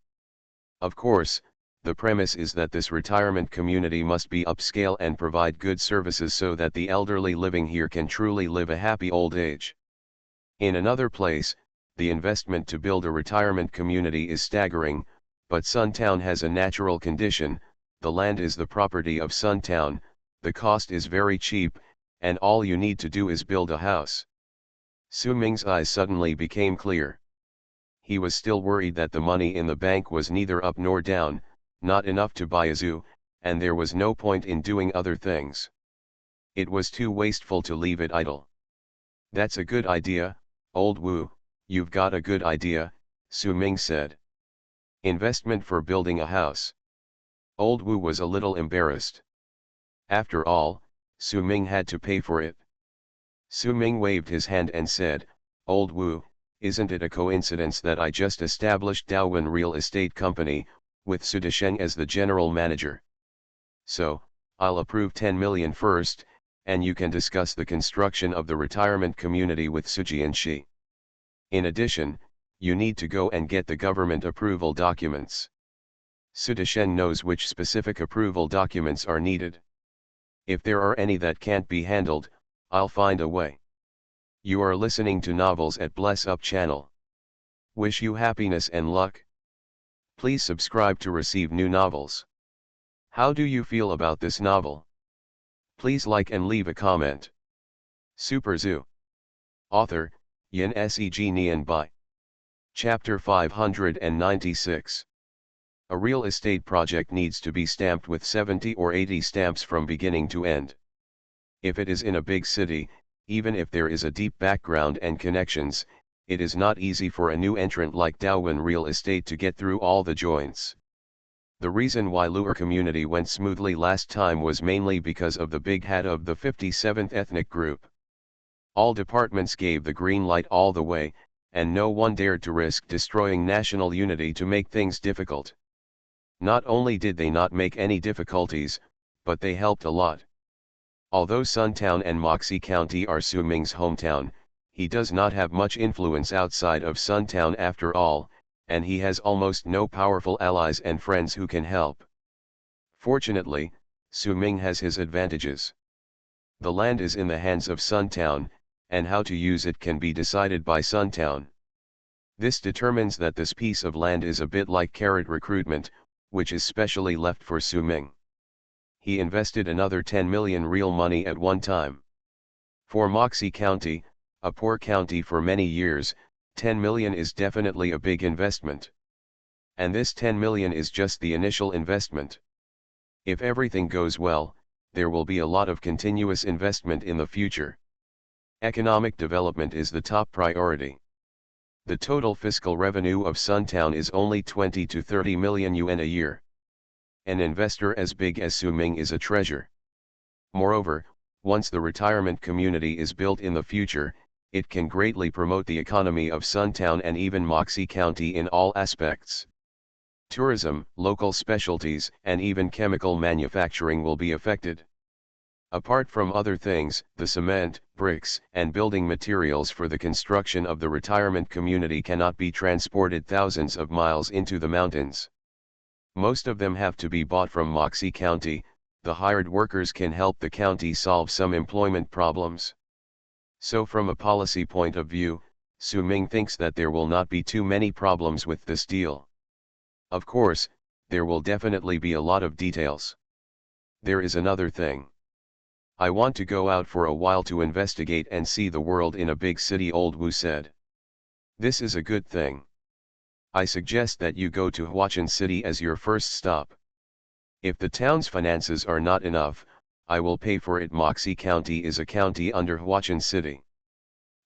Of course, the premise is that this retirement community must be upscale and provide good services so that the elderly living here can truly live a happy old age. In another place, the investment to build a retirement community is staggering, but Suntown has a natural condition: the land is the property of Suntown, the cost is very cheap, and all you need to do is build a house. Su-ming's eyes suddenly became clear. He was still worried that the money in the bank was neither up nor down, not enough to buy a zoo, and there was no point in doing other things. It was too wasteful to leave it idle. "That's a good idea, old Wu, you've got a good idea," Su-ming said. "Investment for building a house." Old Wu was a little embarrassed. After all, Su-ming had to pay for it. Su-ming waved his hand and said, "Old Wu, isn't it a coincidence that I just established Daowin Real Estate Company, with Su Desheng as the general manager? So, I'll approve 10 million first, and you can discuss the construction of the retirement community with Su Jianxi. In addition, you need to go and get the government approval documents. Su Desheng knows which specific approval documents are needed. If there are any that can't be handled, I'll find a way." You are listening to Novels at Bless Up channel. Wish you happiness and luck. Please subscribe to receive new novels. How do you feel about this novel? Please like and leave a comment. Super Zoo. Author, Yin Seg Nian Bai. Chapter 596. A real estate project needs to be stamped with 70 or 80 stamps from beginning to end. If it is in a big city, even if there is a deep background and connections, it is not easy for a new entrant like Daowin Real Estate to get through all the joints. The reason why Lu'er community went smoothly last time was mainly because of the big hat of the 57th ethnic group. All departments gave the green light all the way, and no one dared to risk destroying national unity to make things difficult. Not only did they not make any difficulties, but they helped a lot. Although Suntown and Moxie County are Su-ming's hometown, he does not have much influence outside of Suntown after all, and he has almost no powerful allies and friends who can help. Fortunately, Su-ming has his advantages. The land is in the hands of Suntown, and how to use it can be decided by Suntown. This determines that this piece of land is a bit like carrot recruitment, which is specially left for Su-ming. He invested another 10 million real money at one time. For Moxie County, a poor county for many years, 10 million is definitely a big investment. And this 10 million is just the initial investment. If everything goes well, there will be a lot of continuous investment in the future. Economic development is the top priority. The total fiscal revenue of Suntown is only 20 to 30 million yuan a year. An investor as big as Su-ming is a treasure. Moreover, once the retirement community is built in the future, it can greatly promote the economy of Suntown and even Moxie County in all aspects. Tourism, local specialties, and even chemical manufacturing will be affected. Apart from other things, the cement, bricks, and building materials for the construction of the retirement community cannot be transported thousands of miles into the mountains. Most of them have to be bought from Moxie County. The hired workers can help the county solve some employment problems. So from a policy point of view, Su-ming thinks that there will not be too many problems with this deal. Of course, there will definitely be a lot of details. There is another thing. I want to go out for a while to investigate and see the world in a big city, old Wu said. This is a good thing. I suggest that you go to Huachin City as your first stop. If the town's finances are not enough, I will pay for it. Moxie County is a county under Huachin City.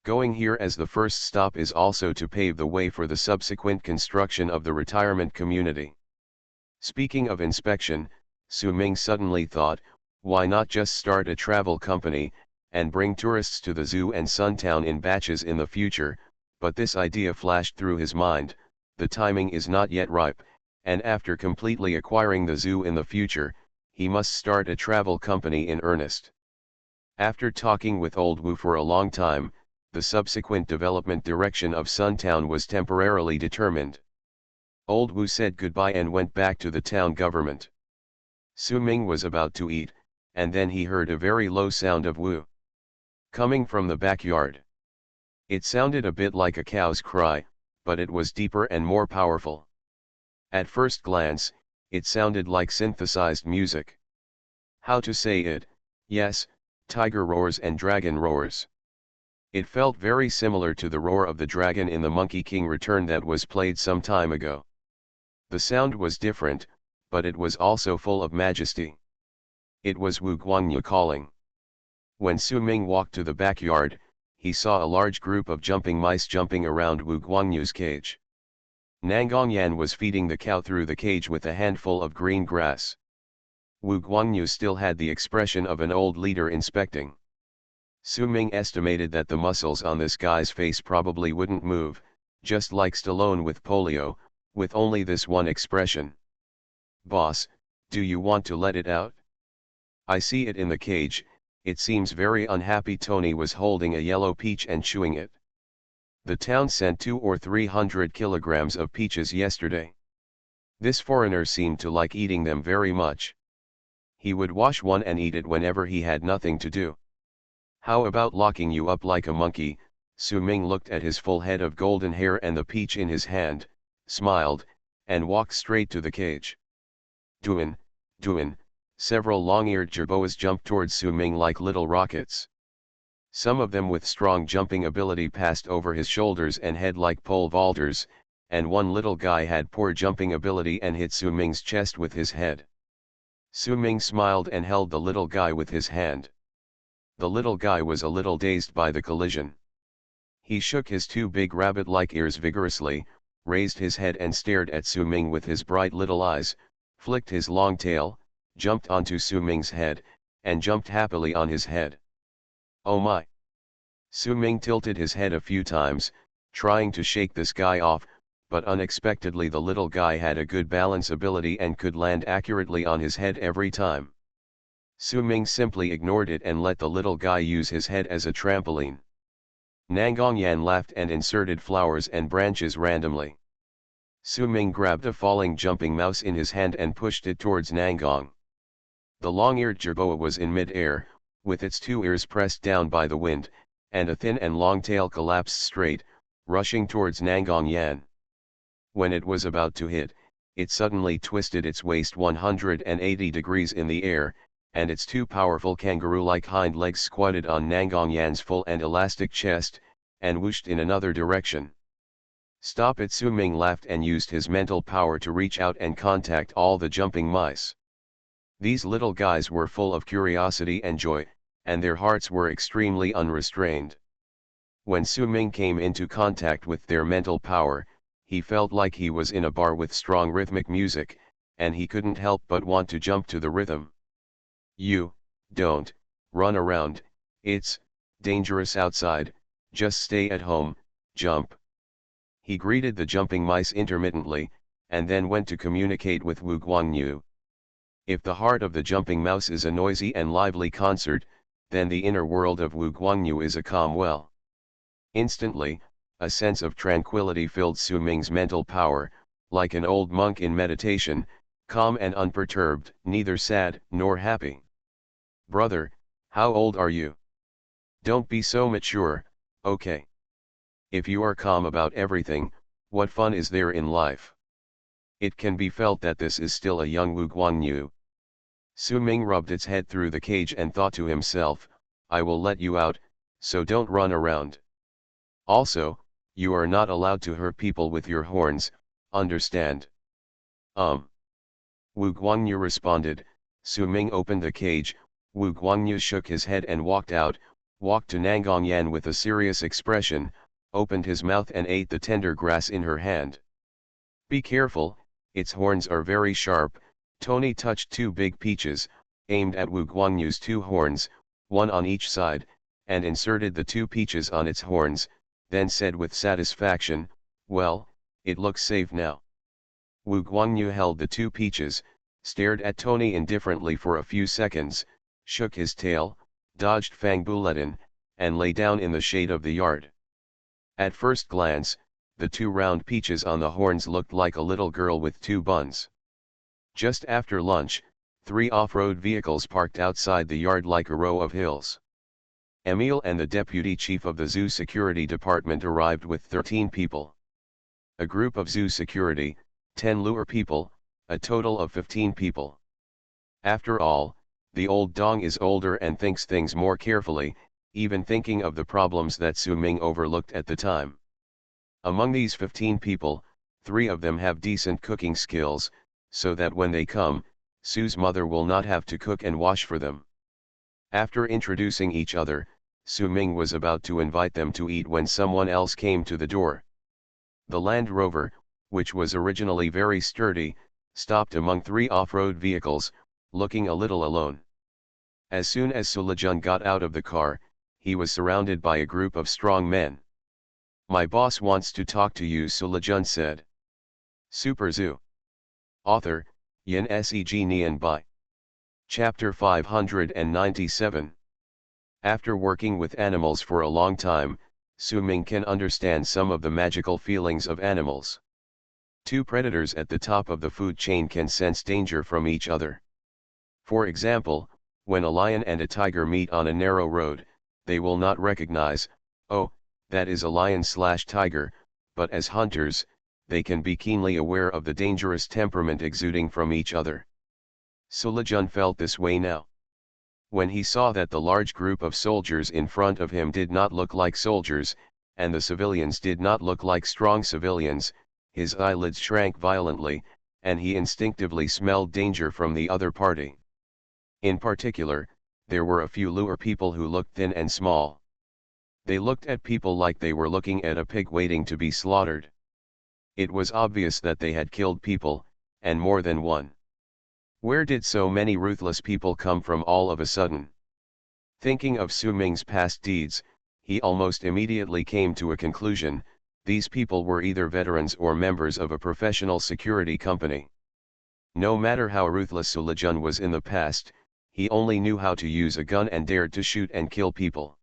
Going here as the first stop is also to pave the way for the subsequent construction of the retirement community. Speaking of inspection, Su-ming suddenly thought, why not just start a travel company, and bring tourists to the zoo and Suntown in batches in the future? But this idea flashed through his mind: the timing is not yet ripe, and after completely acquiring the zoo in the future, he must start a travel company in earnest. After talking with Old Wu for a long time, the subsequent development direction of Suntown was temporarily determined. Old Wu said goodbye and went back to the town government. Su Ming was about to eat, and then he heard a very low sound of woo coming from the backyard. It sounded a bit like a cow's cry, but it was deeper and more powerful. At first glance, it sounded like synthesized music. How to say it? Yes, tiger roars and dragon roars. It felt very similar to the roar of the dragon in the Monkey King Return that was played some time ago. The sound was different, but it was also full of majesty. It was Wu Guangyu calling. When Su Ming walked to the backyard, he saw a large group of jumping mice jumping around Wu Guangyu's cage. Nangongyan was feeding the cow through the cage with a handful of green grass. Wu Guangyu still had the expression of an old leader inspecting. Su Ming estimated that the muscles on this guy's face probably wouldn't move, just like Stallone with polio, with only this one expression. "Boss, do you want to let it out? I see it in the cage, it seems very unhappy." Tony was holding a yellow peach and chewing it. The town sent 200 or 300 kilograms of peaches yesterday. This foreigner seemed to like eating them very much. He would wash one and eat it whenever he had nothing to do. "How about locking you up like a monkey?" Su Ming looked at his full head of golden hair and the peach in his hand, smiled, and walked straight to the cage. "Duin, Duin." Several long-eared jerboas jumped towards Su Ming like little rockets. Some of them with strong jumping ability passed over his shoulders and head like pole vaulters, and one little guy had poor jumping ability and hit Su Ming's chest with his head. Su Ming smiled and held the little guy with his hand. The little guy was a little dazed by the collision. He shook his two big rabbit-like ears vigorously, raised his head and stared at Su Ming with his bright little eyes, flicked his long tail, jumped onto Su Ming's head, and jumped happily on his head. "Oh my!" Su Ming tilted his head a few times, trying to shake this guy off, but unexpectedly the little guy had a good balance ability and could land accurately on his head every time. Su Ming simply ignored it and let the little guy use his head as a trampoline. Nangongyan laughed and inserted flowers and branches randomly. Su Ming grabbed a falling jumping mouse in his hand and pushed it towards Nangong. The long-eared jerboa was in mid-air, with its two ears pressed down by the wind, and a thin and long tail collapsed straight, rushing towards Nangongyan. When it was about to hit, it suddenly twisted its waist 180 degrees in the air, and its two powerful kangaroo-like hind legs squatted on Nangongyan's full and elastic chest, and whooshed in another direction. "Stop it!" Su Ming laughed and used his mental power to reach out and contact all the jumping mice. These little guys were full of curiosity and joy, and their hearts were extremely unrestrained. When Su Ming came into contact with their mental power, he felt like he was in a bar with strong rhythmic music, and he couldn't help but want to jump to the rhythm. "You, don't, run around, it's dangerous outside, just stay at home, jump." He greeted the jumping mice intermittently, and then went to communicate with Wu Guangyu. If the heart of the jumping mouse is a noisy and lively concert, then the inner world of Wu Guangyu is a calm well. Instantly, a sense of tranquility filled Su Ming's mental power, like an old monk in meditation, calm and unperturbed, neither sad nor happy. "Brother, how old are you? Don't be so mature, okay? If you are calm about everything, what fun is there in life?" It can be felt that this is still a young Wu Guangyu. Su Ming rubbed its head through the cage and thought to himself, "I will let you out, so don't run around. Also, you are not allowed to hurt people with your horns, understand?" Wu Guangyu responded. Su Ming opened the cage. Wu Guangyu shook his head and walked out, walked to Nangongyan with a serious expression, opened his mouth and ate the tender grass in her hand. "Be careful, its horns are very sharp." Tony touched two big peaches, aimed at Wu Guangyu's two horns, one on each side, and inserted the two peaches on its horns, then said with satisfaction, "Well, it looks safe now." Wu Guangyu held the two peaches, stared at Tony indifferently for a few seconds, shook his tail, dodged Fang Buletin, and lay down in the shade of the yard. At first glance, the two round peaches on the horns looked like a little girl with two buns. Just after lunch, 3 off-road vehicles parked outside the yard like a row of hills. Emil and the deputy chief of the zoo security department arrived with 13 people. A group of zoo security, 10 lure people, a total of 15 people. After all, the old dong is older and thinks things more carefully, even thinking of the problems that Su Ming overlooked at the time. Among these 15 people, 3 of them have decent cooking skills, so that when they come, Su's mother will not have to cook and wash for them. After introducing each other, Su Ming was about to invite them to eat when someone else came to the door. The Land Rover, which was originally very sturdy, stopped among 3 off-road vehicles, looking a little alone. As soon as Sulejun got out of the car, he was surrounded by a group of strong men. "My boss wants to talk to you," Sulejun said. Super Zoo. Author, Yin Seg Nian Bai. Chapter 597. After working with animals for a long time, Su Ming can understand some of the magical feelings of animals. 2 predators at the top of the food chain can sense danger from each other. For example, when a lion and a tiger meet on a narrow road, they will not recognize, "Oh, that is a lion/tiger, but as hunters, they can be keenly aware of the dangerous temperament exuding from each other. Sulejun felt this way now. When he saw that the large group of soldiers in front of him did not look like soldiers, and the civilians did not look like strong civilians, his eyelids shrank violently, and he instinctively smelled danger from the other party. In particular, there were a few lure people who looked thin and small. They looked at people like they were looking at a pig waiting to be slaughtered. It was obvious that they had killed people, and more than one. Where did so many ruthless people come from all of a sudden? Thinking of Su Ming's past deeds, he almost immediately came to a conclusion: these people were either veterans or members of a professional security company. No matter how ruthless Sulejun was in the past, he only knew how to use a gun and dared to shoot and kill people.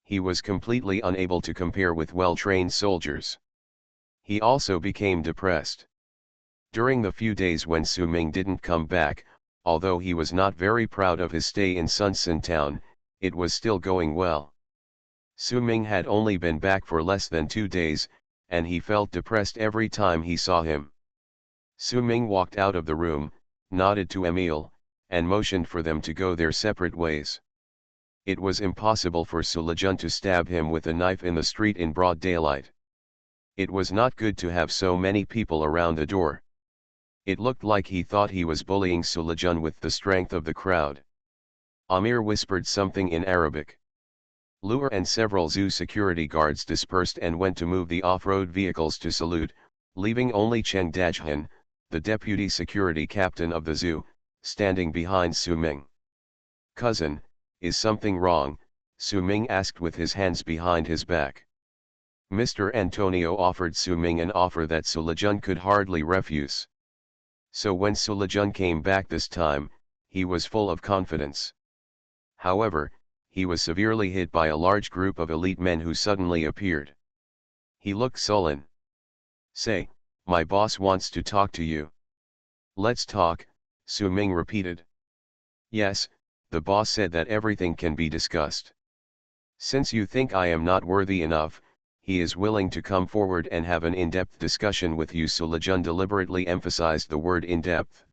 He was completely unable to compare with well-trained soldiers. He also became depressed. During the few days when Su Ming didn't come back, although he was not very proud of his stay in Sunsan Town, it was still going well. Su Ming had only been back for less than 2 days, and he felt depressed every time he saw him. Su Ming walked out of the room, nodded to Emil, and motioned for them to go their separate ways. It was impossible for Sulejun to stab him with a knife in the street in broad daylight. It was not good to have so many people around the door. It looked like he thought he was bullying Sulejun with the strength of the crowd. Amir whispered something in Arabic. Lure and several zoo security guards dispersed and went to move the off-road vehicles to salute, leaving only Cheng Dajhan, the deputy security captain of the zoo, standing behind Su Ming. "Cousin, is something wrong?" Su Ming asked with his hands behind his back. Mr. Antonio offered Su Ming an offer that Sulejun could hardly refuse. So when Sulejun came back this time, he was full of confidence. However, he was severely hit by a large group of elite men who suddenly appeared. He looked sullen. "Say, my boss wants to talk to you." "Let's talk," Su Ming repeated. "Yes, the boss said that everything can be discussed. Since you think I am not worthy enough, he is willing to come forward and have an in-depth discussion with you." Sulejun deliberately emphasized the word in-depth.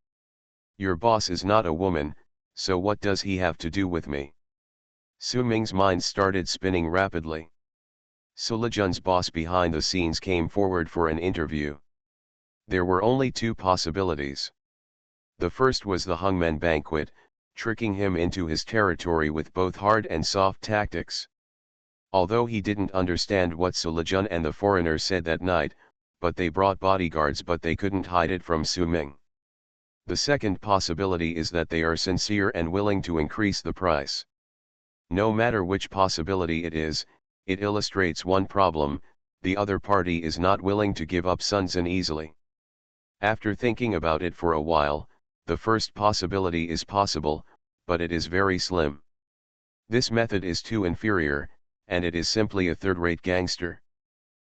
"Your boss is not a woman, so what does he have to do with me?" Su Ming's mind started spinning rapidly. Sulejun's boss behind the scenes came forward for an interview. There were only 2 possibilities. The first was the hangman banquet, tricking him into his territory with both hard and soft tactics. Although he didn't understand what Sulejun and the foreigner said that night, but they brought bodyguards, but they couldn't hide it from Su Ming. The second possibility is that they are sincere and willing to increase the price. No matter which possibility it is, it illustrates one problem: the other party is not willing to give up Sunsan easily. After thinking about it for a while, the first possibility is possible, but it is very slim. This method is too inferior, and it is simply a third-rate gangster.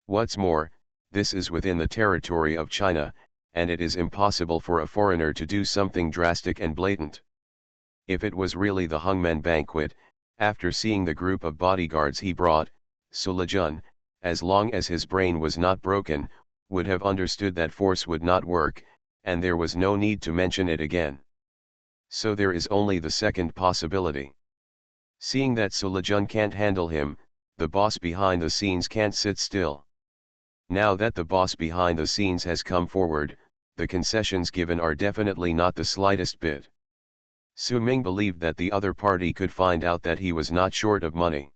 What's more, this is within the territory of China, and it is impossible for a foreigner to do something drastic and blatant. If it was really the hangman banquet, after seeing the group of bodyguards he brought, Sulejun, as long as his brain was not broken, would have understood that force would not work, and there was no need to mention it again. So there is only the second possibility. Seeing that Sulejun can't handle him, the boss behind the scenes can't sit still. Now that the boss behind the scenes has come forward, the concessions given are definitely not the slightest bit. Su Ming believed that the other party could find out that he was not short of money.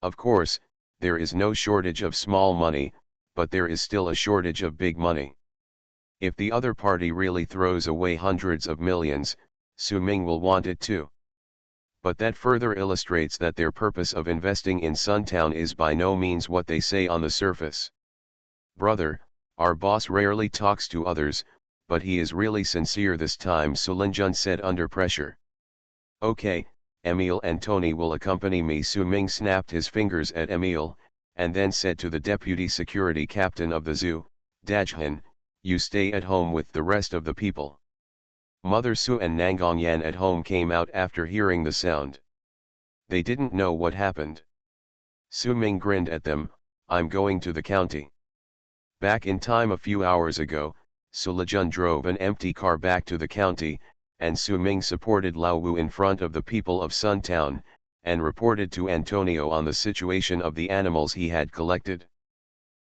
Of course, there is no shortage of small money, but there is still a shortage of big money. If the other party really throws away hundreds of millions, Su Ming will want it too. But that further illustrates that their purpose of investing in Suntown is by no means what they say on the surface. Brother, our boss rarely talks to others, but he is really sincere this time, Sulejun said under pressure. Okay, Emile and Tony will accompany me. Su Ming snapped his fingers at Emile, and then said to the deputy security captain of the zoo, Dajhan, you stay at home with the rest of the people. Mother Su and Nangongyan at home came out after hearing the sound. They didn't know what happened. Su Ming grinned at them, I'm going to the county. Back in time a few hours ago, Sulejun drove an empty car back to the county, and Su Ming supported Lao Wu in front of the people of Suntown, and reported to Antonio on the situation of the animals he had collected.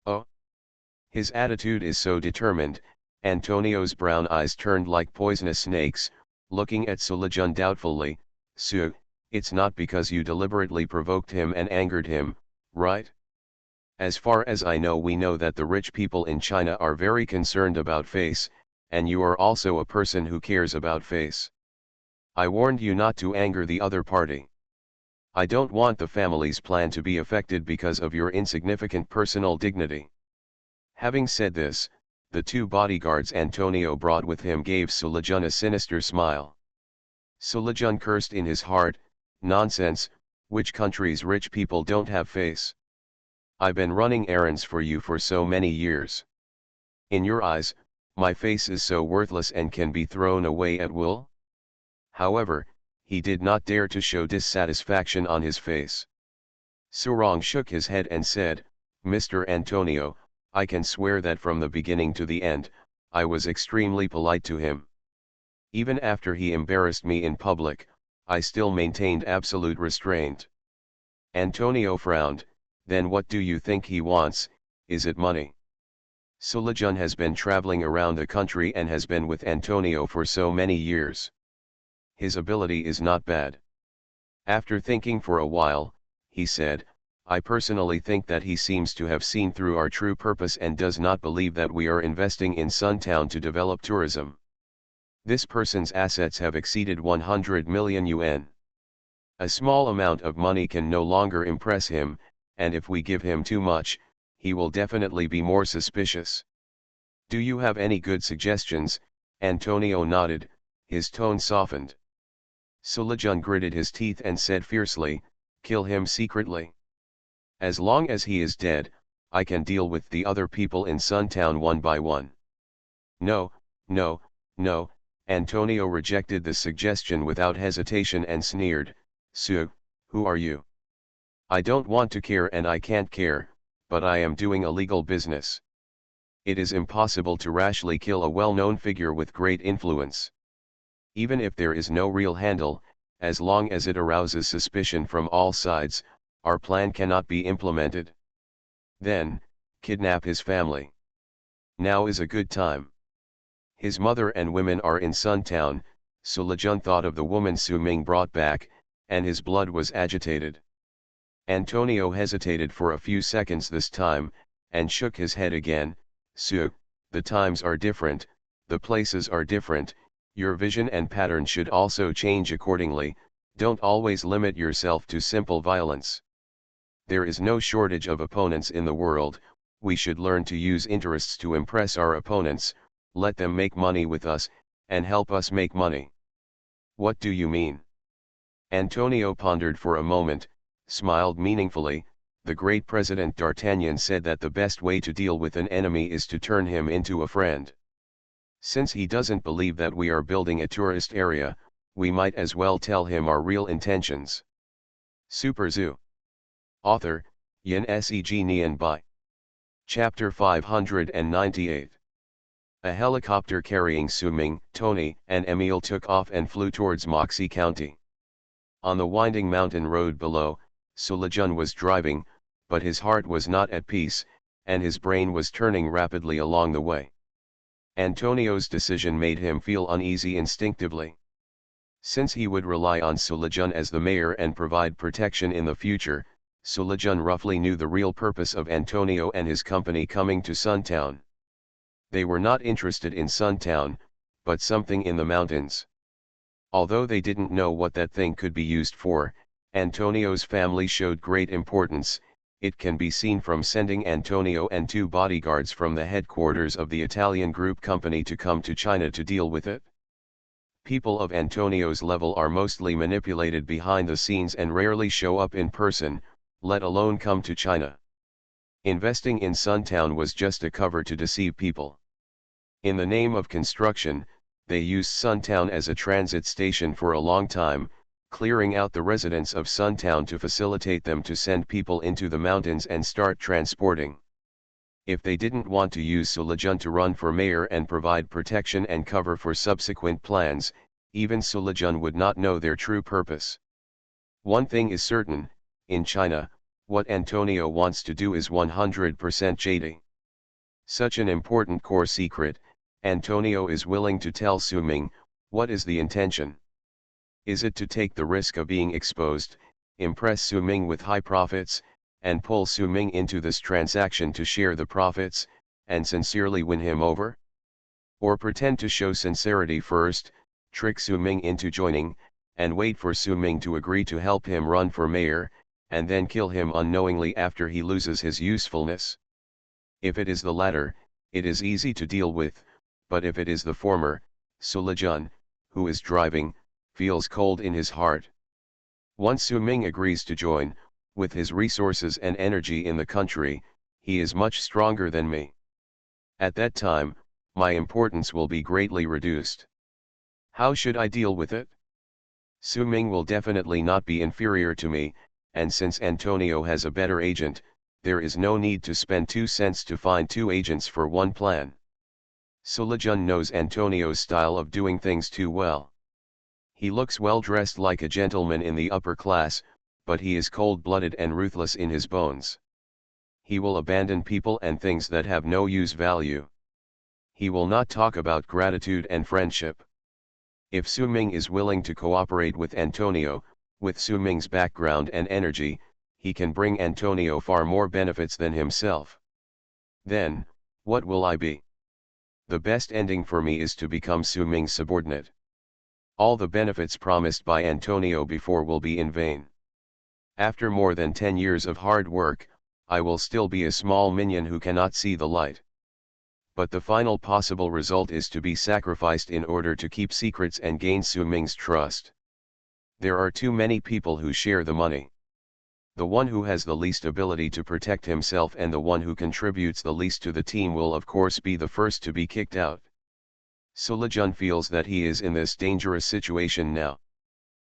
Oh! His attitude is so determined. Antonio's brown eyes turned like poisonous snakes, looking at Sulejun doubtfully. Su, it's not because you deliberately provoked him and angered him, right? As far as I know, we know that the rich people in China are very concerned about face, and you are also a person who cares about face. I warned you not to anger the other party. I don't want the family's plan to be affected because of your insignificant personal dignity. Having said this, the two bodyguards Antonio brought with him gave Sulejun a sinister smile. Sulejun cursed in his heart, nonsense, which country's rich people don't have face? I've been running errands for you for so many years. In your eyes, my face is so worthless and can be thrown away at will? However, he did not dare to show dissatisfaction on his face. Surong shook his head and said, Mr. Antonio, I can swear that from the beginning to the end, I was extremely polite to him. Even after he embarrassed me in public, I still maintained absolute restraint. Antonio frowned. Then what do you think he wants? Is it money? Sulejun has been traveling around the country and has been with Antonio for so many years. His ability is not bad. After thinking for a while, he said, I personally think that he seems to have seen through our true purpose and does not believe that we are investing in Suntown to develop tourism. This person's assets have exceeded 100 million yuan. A small amount of money can no longer impress him, and if we give him too much, he will definitely be more suspicious. Do you have any good suggestions? Antonio nodded, his tone softened. Sulejun gritted his teeth and said fiercely, kill him secretly. As long as he is dead, I can deal with the other people in Suntown one by one. No, no, no, Antonio rejected the suggestion without hesitation and sneered, Su, who are you? I don't want to care and I can't care, but I am doing a legal business. It is impossible to rashly kill a well-known figure with great influence. Even if there is no real handle, as long as it arouses suspicion from all sides, our plan cannot be implemented. Then, kidnap his family. Now is a good time. His mother and women are in Suntown. Sulejun thought of the woman Su Ming brought back, and his blood was agitated. Antonio hesitated for a few seconds this time, and shook his head again. Su, the times are different, the places are different, your vision and pattern should also change accordingly. Don't always limit yourself to simple violence. There is no shortage of opponents in the world, we should learn to use interests to impress our opponents, let them make money with us, and help us make money. What do you mean? Antonio pondered for a moment, smiled meaningfully. The great President D'Artagnan said that the best way to deal with an enemy is to turn him into a friend. Since he doesn't believe that we are building a tourist area, we might as well tell him our real intentions. Super Zoo. Author, Yin Seg Nian Bai. Chapter 598. A helicopter carrying Su Ming, Tony, and Emile took off and flew towards Moxie County. On the winding mountain road below, Sullivan was driving, but his heart was not at peace, and his brain was turning rapidly along the way. Antonio's decision made him feel uneasy instinctively. Since he would rely on Sullivan as the mayor and provide protection in the future, Sullivan roughly knew the real purpose of Antonio and his company coming to Suntown. They were not interested in Suntown, but something in the mountains. Although they didn't know what that thing could be used for, Antonio's family showed great importance. It can be seen from sending Antonio and 2 bodyguards from the headquarters of the Italian group company to come to China to deal with it. People of Antonio's level are mostly manipulated behind the scenes and rarely show up in person, let alone come to China. Investing in Suntown was just a cover to deceive people. In the name of construction, they used Suntown as a transit station for a long time, clearing out the residents of Suntown to facilitate them to send people into the mountains and start transporting. If they didn't want to use Sullivan to run for mayor and provide protection and cover for subsequent plans, even Sullivan would not know their true purpose. One thing is certain, in China, what Antonio wants to do is 100% shady. Such an important core secret, Antonio is willing to tell Su Ming. What is the intention? Is it to take the risk of being exposed, impress Su Ming with high profits, and pull Su Ming into this transaction to share the profits, and sincerely win him over? Or pretend to show sincerity first, trick Su Ming into joining, and wait for Su Ming to agree to help him run for mayor, and then kill him unknowingly after he loses his usefulness? If it is the latter, it is easy to deal with, but if it is the former, Sullivan, who is driving, feels cold in his heart. Once Su Ming agrees to join, with his resources and energy in the country, he is much stronger than me. At that time, my importance will be greatly reduced. How should I deal with it? Su Ming will definitely not be inferior to me, and since Antonio has a better agent, there is no need to spend 2 cents to find 2 agents for one plan. Sullivan knows Antonio's style of doing things too well. He looks well dressed like a gentleman in the upper class, but he is cold-blooded and ruthless in his bones. He will abandon people and things that have no use value. He will not talk about gratitude and friendship. If Su Ming is willing to cooperate with Antonio, with Su Ming's background and energy, he can bring Antonio far more benefits than himself. Then, what will I be? The best ending for me is to become Su Ming's subordinate. All the benefits promised by Antonio before will be in vain. After more than 10 years of hard work, I will still be a small minion who cannot see the light. But the final possible result is to be sacrificed in order to keep secrets and gain Su Ming's trust. There are too many people who share the money. The one who has the least ability to protect himself and the one who contributes the least to the team will of course be the first to be kicked out. Sullivan feels that he is in this dangerous situation now.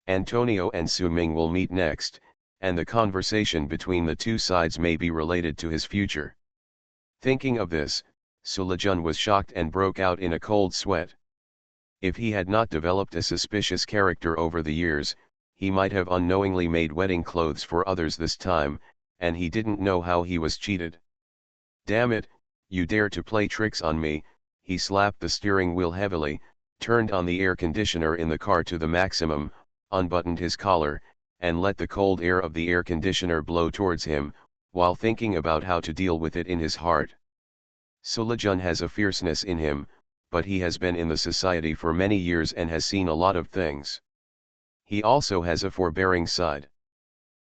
Antonio and Su Ming will meet next, and the conversation between the 2 sides may be related to his future. Thinking of this, Sullivan was shocked and broke out in a cold sweat. If he had not developed a suspicious character over the years, he might have unknowingly made wedding clothes for others this time, and he didn't know how he was cheated. Damn it, you dare to play tricks on me. He slapped the steering wheel heavily, turned on the air conditioner in the car to the maximum, unbuttoned his collar, and let the cold air of the air conditioner blow towards him, while thinking about how to deal with it in his heart. Sullivan has a fierceness in him, but he has been in the society for many years and has seen a lot of things. He also has a forbearing side.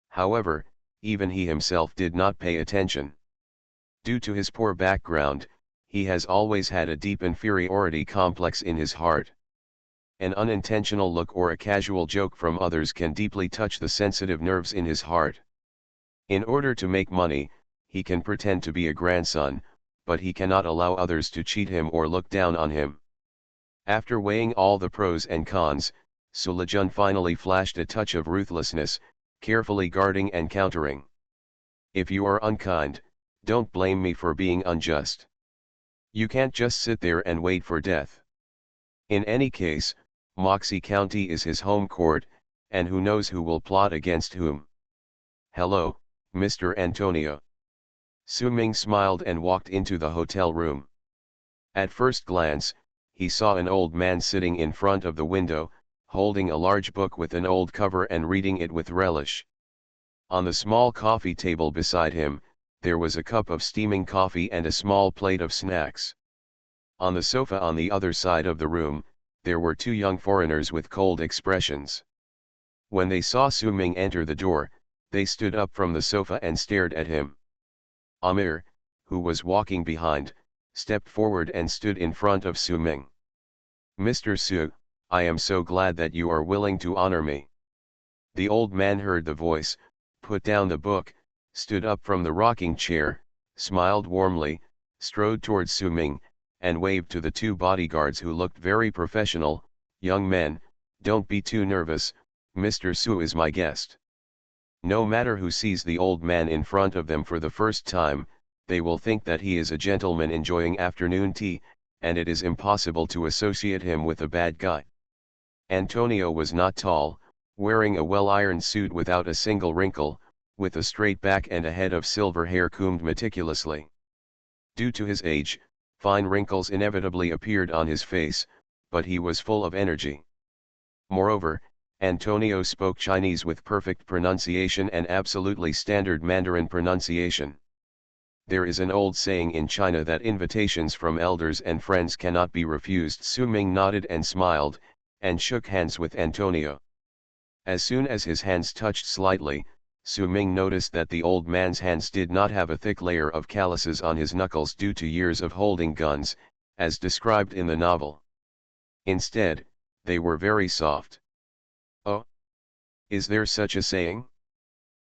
However, even he himself did not pay attention. Due to his poor background, He has always had a deep inferiority complex in his heart. An unintentional look or a casual joke from others can deeply touch the sensitive nerves in his heart. In order to make money, he can pretend to be a grandson, but he cannot allow others to cheat him or look down on him. After weighing all the pros and cons, Sulejun finally flashed a touch of ruthlessness, carefully guarding and countering. If you are unkind, don't blame me for being unjust. You can't just sit there and wait for death. In any case, Moxie County is his home court, and who knows who will plot against whom. Hello, Mr. Antonio. Su Ming smiled and walked into the hotel room. At first glance, he saw an old man sitting in front of the window, holding a large book with an old cover and reading it with relish. On the small coffee table beside him, there was a cup of steaming coffee and a small plate of snacks. On the sofa on the other side of the room, there were two young foreigners with cold expressions. When they saw Su Ming enter the door, they stood up from the sofa and stared at him. Amir, who was walking behind, stepped forward and stood in front of Su Ming. Mr. Su, I am so glad that you are willing to honor me. The old man heard the voice, put down the book, stood up from the rocking chair, smiled warmly, strode towards Su Ming, and waved to the two bodyguards who looked very professional. Young men, don't be too nervous, Mr. Su is my guest. No matter who sees the old man in front of them for the first time, they will think that he is a gentleman enjoying afternoon tea, and it is impossible to associate him with a bad guy. Antonio was not tall, wearing a well-ironed suit without a single wrinkle, with a straight back and a head of silver hair combed meticulously. Due to his age, fine wrinkles inevitably appeared on his face, but he was full of energy. Moreover, Antonio spoke Chinese with perfect pronunciation and absolutely standard Mandarin pronunciation. There is an old saying in China that invitations from elders and friends cannot be refused. Su Ming nodded and smiled, and shook hands with Antonio. As soon as his hands touched slightly, Su Ming noticed that the old man's hands did not have a thick layer of calluses on his knuckles due to years of holding guns, as described in the novel. Instead, they were very soft. Oh? Is there such a saying?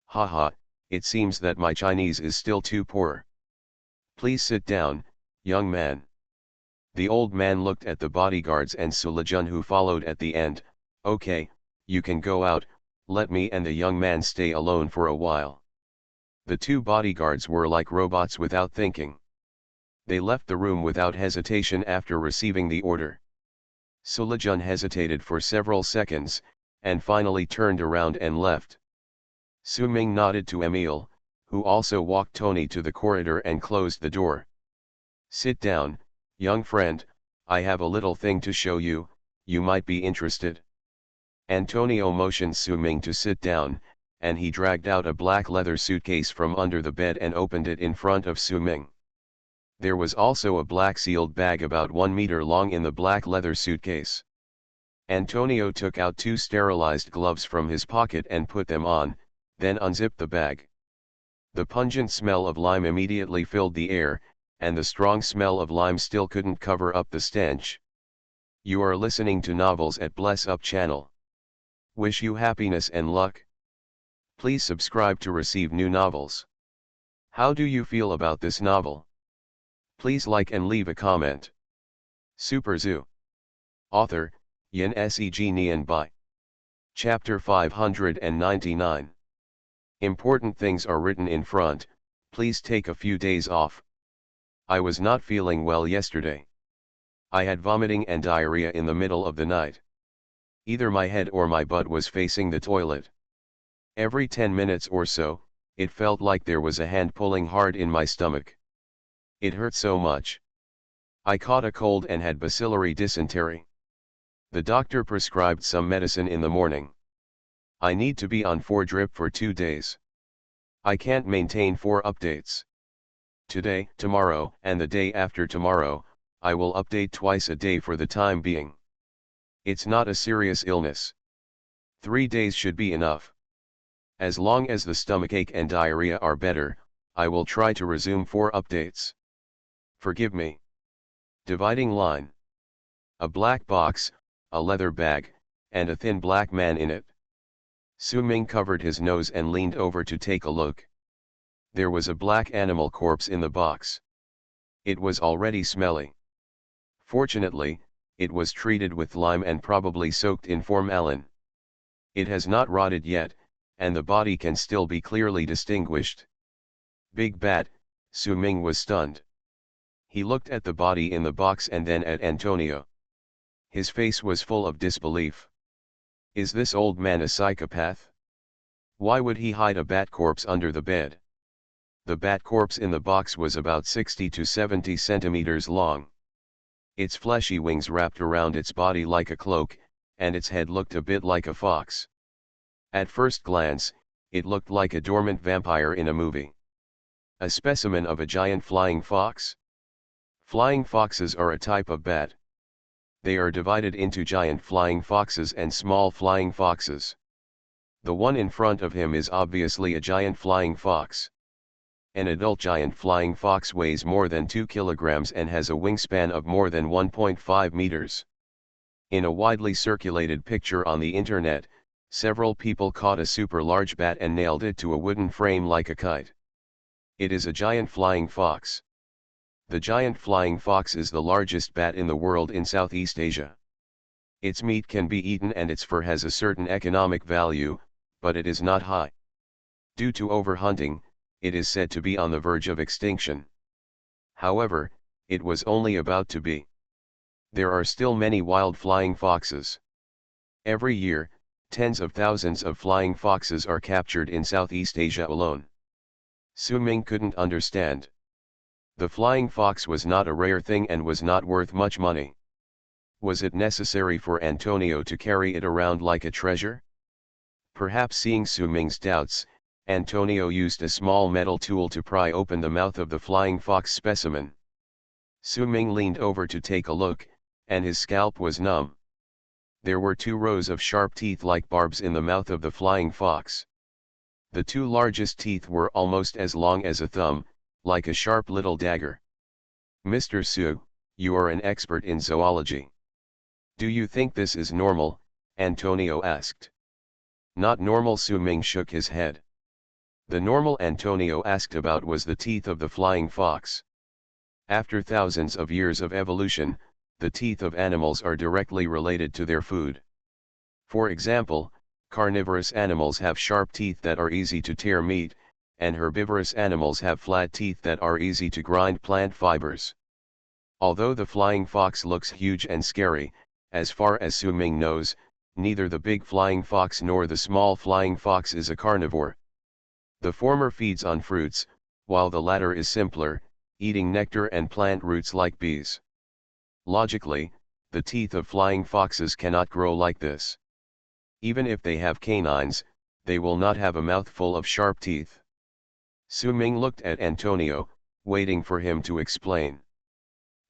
Haha, it seems that my Chinese is still too poor. Please sit down, young man. The old man looked at the bodyguards and Sulejun who followed at the end. Okay, you can go out, let me and the young man stay alone for a while. The two bodyguards were like robots without thinking. They left the room without hesitation after receiving the order. Sulejun hesitated for several seconds, and finally turned around and left. Su Ming nodded to Emile, who also walked Tony to the corridor and closed the door. Sit down, young friend, I have a little thing to show you, you might be interested. Antonio motioned Su Ming to sit down, and he dragged out a black leather suitcase from under the bed and opened it in front of Su Ming. There was also a black sealed bag about 1 meter long in the black leather suitcase. Antonio took out 2 sterilized gloves from his pocket and put them on, then unzipped the bag. The pungent smell of lime immediately filled the air, and the strong smell of lime still couldn't cover up the stench. You are listening to Novels at Bless Up channel. Wish you happiness and luck. Please subscribe to receive new novels. How do you feel about this novel? Please like and leave a comment. Super Zoo. Author, Yin Seg Nian Bai. Chapter 599. Important things are written in front, please take a few days off. I was not feeling well yesterday. I had vomiting and diarrhea in the middle of the night. Either my head or my butt was facing the toilet. Every 10 minutes or so, it felt like there was a hand pulling hard in my stomach. It hurt so much. I caught a cold and had bacillary dysentery. The doctor prescribed some medicine in the morning. I need to be on 4 drip for 2 days. I can't maintain 4 updates. Today, tomorrow, and the day after tomorrow, I will update twice a day for the time being. It's not a serious illness. 3 days should be enough. As long as the stomachache and diarrhea are better, I will try to resume 4 updates. Forgive me. Dividing line. A black box, a leather bag, and a thin black man in it. Su Ming covered his nose and leaned over to take a look. There was a black animal corpse in the box. It was already smelly. Fortunately, it was treated with lime and probably soaked in formalin. It has not rotted yet, and the body can still be clearly distinguished. Big bat, Su Ming was stunned. He looked at the body in the box and then at Antonio. His face was full of disbelief. Is this old man a psychopath? Why would he hide a bat corpse under the bed? The bat corpse in the box was about 60 to 70 centimeters long. Its fleshy wings wrapped around its body like a cloak, and its head looked a bit like a fox. At first glance, it looked like a dormant vampire in a movie. A specimen of a giant flying fox? Flying foxes are a type of bat. They are divided into giant flying foxes and small flying foxes. The one in front of him is obviously a giant flying fox. An adult giant flying fox weighs more than 2 kilograms and has a wingspan of more than 1.5 meters. In a widely circulated picture on the internet, several people caught a super large bat and nailed it to a wooden frame like a kite. It is a giant flying fox. The giant flying fox is the largest bat in the world in Southeast Asia. Its meat can be eaten and its fur has a certain economic value, but it is not high. Due to overhunting, it is said to be on the verge of extinction. However, it was only about to be. There are still many wild flying foxes. Every year, tens of thousands of flying foxes are captured in Southeast Asia alone. Su Ming couldn't understand. The flying fox was not a rare thing and was not worth much money. Was it necessary for Antonio to carry it around like a treasure? Perhaps seeing Su Ming's doubts, Antonio used a small metal tool to pry open the mouth of the flying fox specimen. Su Ming leaned over to take a look, and his scalp was numb. There were 2 rows of sharp teeth like barbs in the mouth of the flying fox. The 2 largest teeth were almost as long as a thumb, like a sharp little dagger. Mr. Su, you are an expert in zoology. Do you think this is normal? Antonio asked. Not normal, Su Ming shook his head. The normal Antonio asked about was the teeth of the flying fox. After thousands of years of evolution, the teeth of animals are directly related to their food. For example, carnivorous animals have sharp teeth that are easy to tear meat, and herbivorous animals have flat teeth that are easy to grind plant fibers. Although the flying fox looks huge and scary, as far as Su Ming knows, neither the big flying fox nor the small flying fox is a carnivore. The former feeds on fruits, while the latter is simpler, eating nectar and plant roots like bees. Logically, the teeth of flying foxes cannot grow like this. Even if they have canines, they will not have a mouthful of sharp teeth. Su Ming looked at Antonio, waiting for him to explain.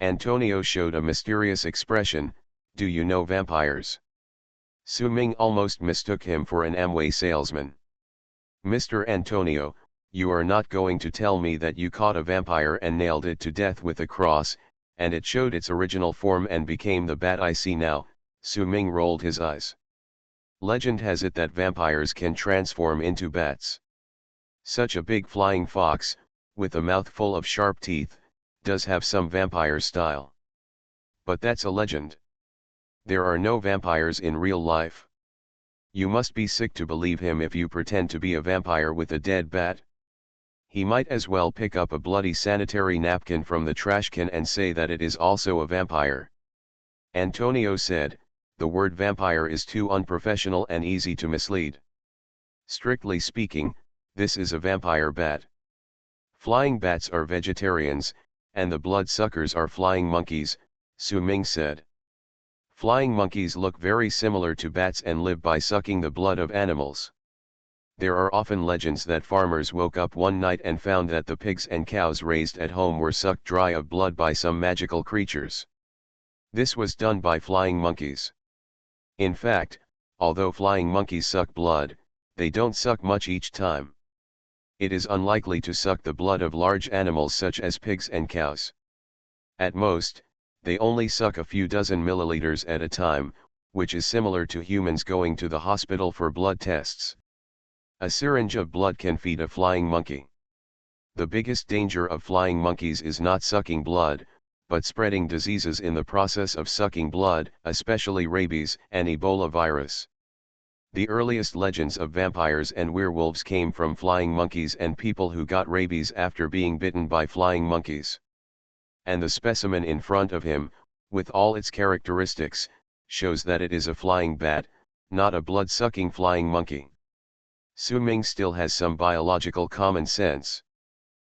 Antonio showed a mysterious expression. Do you know vampires? Su Ming almost mistook him for an Amway salesman. Mr. Antonio, you are not going to tell me that you caught a vampire and nailed it to death with a cross, and it showed its original form and became the bat I see now? Su Ming rolled his eyes. Legend has it that vampires can transform into bats. Such a big flying fox, with a mouth full of sharp teeth, does have some vampire style. But that's a legend. There are no vampires in real life. You must be sick to believe him if you pretend to be a vampire with a dead bat. He might as well pick up a bloody sanitary napkin from the trash can and say that it is also a vampire. Antonio said, the word vampire is too unprofessional and easy to mislead. Strictly speaking, this is a vampire bat. Flying bats are vegetarians, and the bloodsuckers are flying monkeys, Su Ming said. Flying monkeys look very similar to bats and live by sucking the blood of animals. There are often legends that farmers woke up one night and found that the pigs and cows raised at home were sucked dry of blood by some magical creatures. This was done by flying monkeys. In fact, although flying monkeys suck blood, they don't suck much each time. It is unlikely to suck the blood of large animals such as pigs and cows. At most, They only suck a few dozen milliliters at a time, which is similar to humans going to the hospital for blood tests. A syringe of blood can feed a flying monkey. The biggest danger of flying monkeys is not sucking blood, but spreading diseases in the process of sucking blood, especially rabies and Ebola virus. The earliest legends of vampires and werewolves came from flying monkeys and people who got rabies after being bitten by flying monkeys. And the specimen in front of him, with all its characteristics, shows that it is a flying bat, not a blood-sucking flying monkey. Su Ming still has some biological common sense.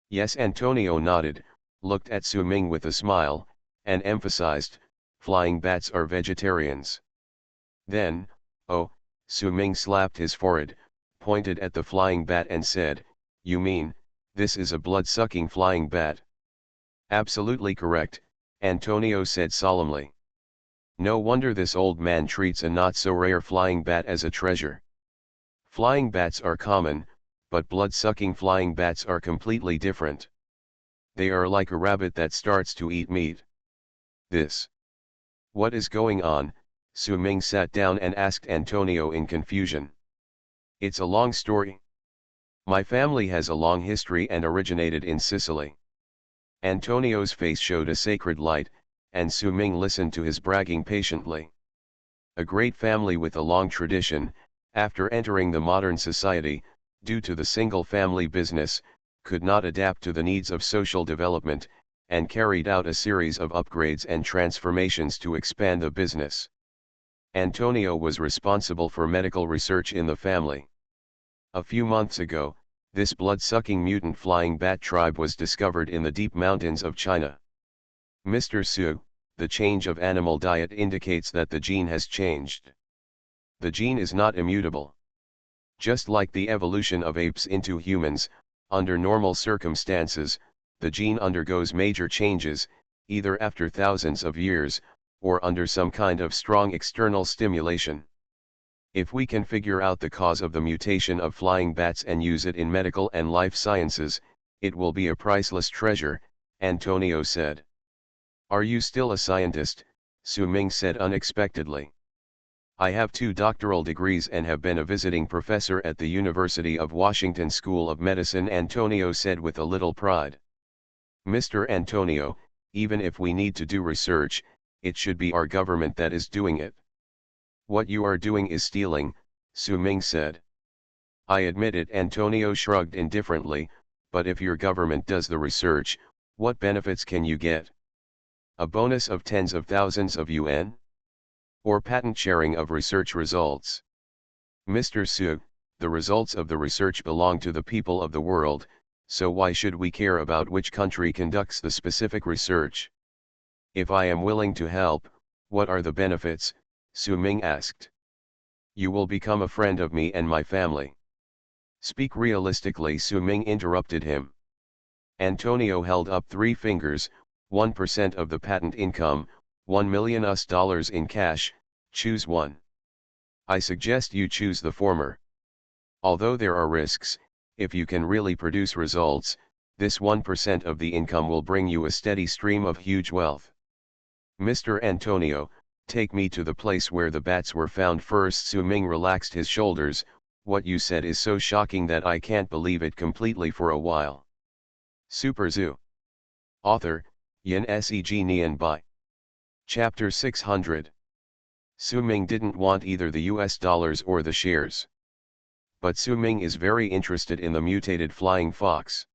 Yes, Antonio nodded, looked at Su Ming with a smile, and emphasized, flying bats are vegetarians. Then, oh, Su Ming slapped his forehead, pointed at the flying bat and said, "You mean, this is a blood-sucking flying bat?" "Absolutely correct," Antonio said solemnly. "No wonder this old man treats a not-so-rare flying bat as a treasure. Flying bats are common, but blood-sucking flying bats are completely different. They are like a rabbit that starts to eat meat." What is going on?" Su Ming sat down and asked Antonio in confusion. "It's a long story. My family has a long history and originated in Sicily." Antonio's face showed a sacred light, and Su Ming listened to his bragging patiently. A great family with a long tradition, after entering the modern society, due to the single-family business, could not adapt to the needs of social development, and carried out a series of upgrades and transformations to expand the business. Antonio was responsible for medical research in the family. A few months ago, this blood-sucking mutant flying bat tribe was discovered in the deep mountains of China. Mr. Su, the change of animal diet indicates that the gene has changed. The gene is not immutable. Just like the evolution of apes into humans, under normal circumstances, the gene undergoes major changes, either after thousands of years, or under some kind of strong external stimulation. If we can figure out the cause of the mutation of flying bats and use it in medical and life sciences, it will be a priceless treasure, Antonio said. "Are you still a scientist?" Su Ming said unexpectedly. "I have 2 doctoral degrees and have been a visiting professor at the University of Washington School of Medicine," Antonio said with a little pride. "Mr. Antonio, even if we need to do research, it should be our government that is doing it." "What you are doing is stealing," Su Ming said. "I admit it," Antonio shrugged indifferently, "but if your government does the research, what benefits can you get? A bonus of tens of thousands of yuan? Or patent sharing of research results? Mr. Su, the results of the research belong to the people of the world, so why should we care about which country conducts the specific research? If I am willing to help, what are the benefits?" Su Ming asked. "You will become a friend of me and my family." "Speak realistically," Su Ming interrupted him. Antonio held up 3 fingers, 1% of the patent income, $1 million in cash, choose one. I suggest you choose the former. Although there are risks, if you can really produce results, this 1% of the income will bring you a steady stream of huge wealth. "Mr. Antonio, take me to the place where the bats were found first." Su Ming relaxed his shoulders. "What you said is so shocking that I can't believe it completely for a while." Super Zoo. Author, Yin Seg Nian Bai. Chapter 600. Su Ming didn't want either the US dollars or the shares. But Su Ming is very interested in the mutated flying fox.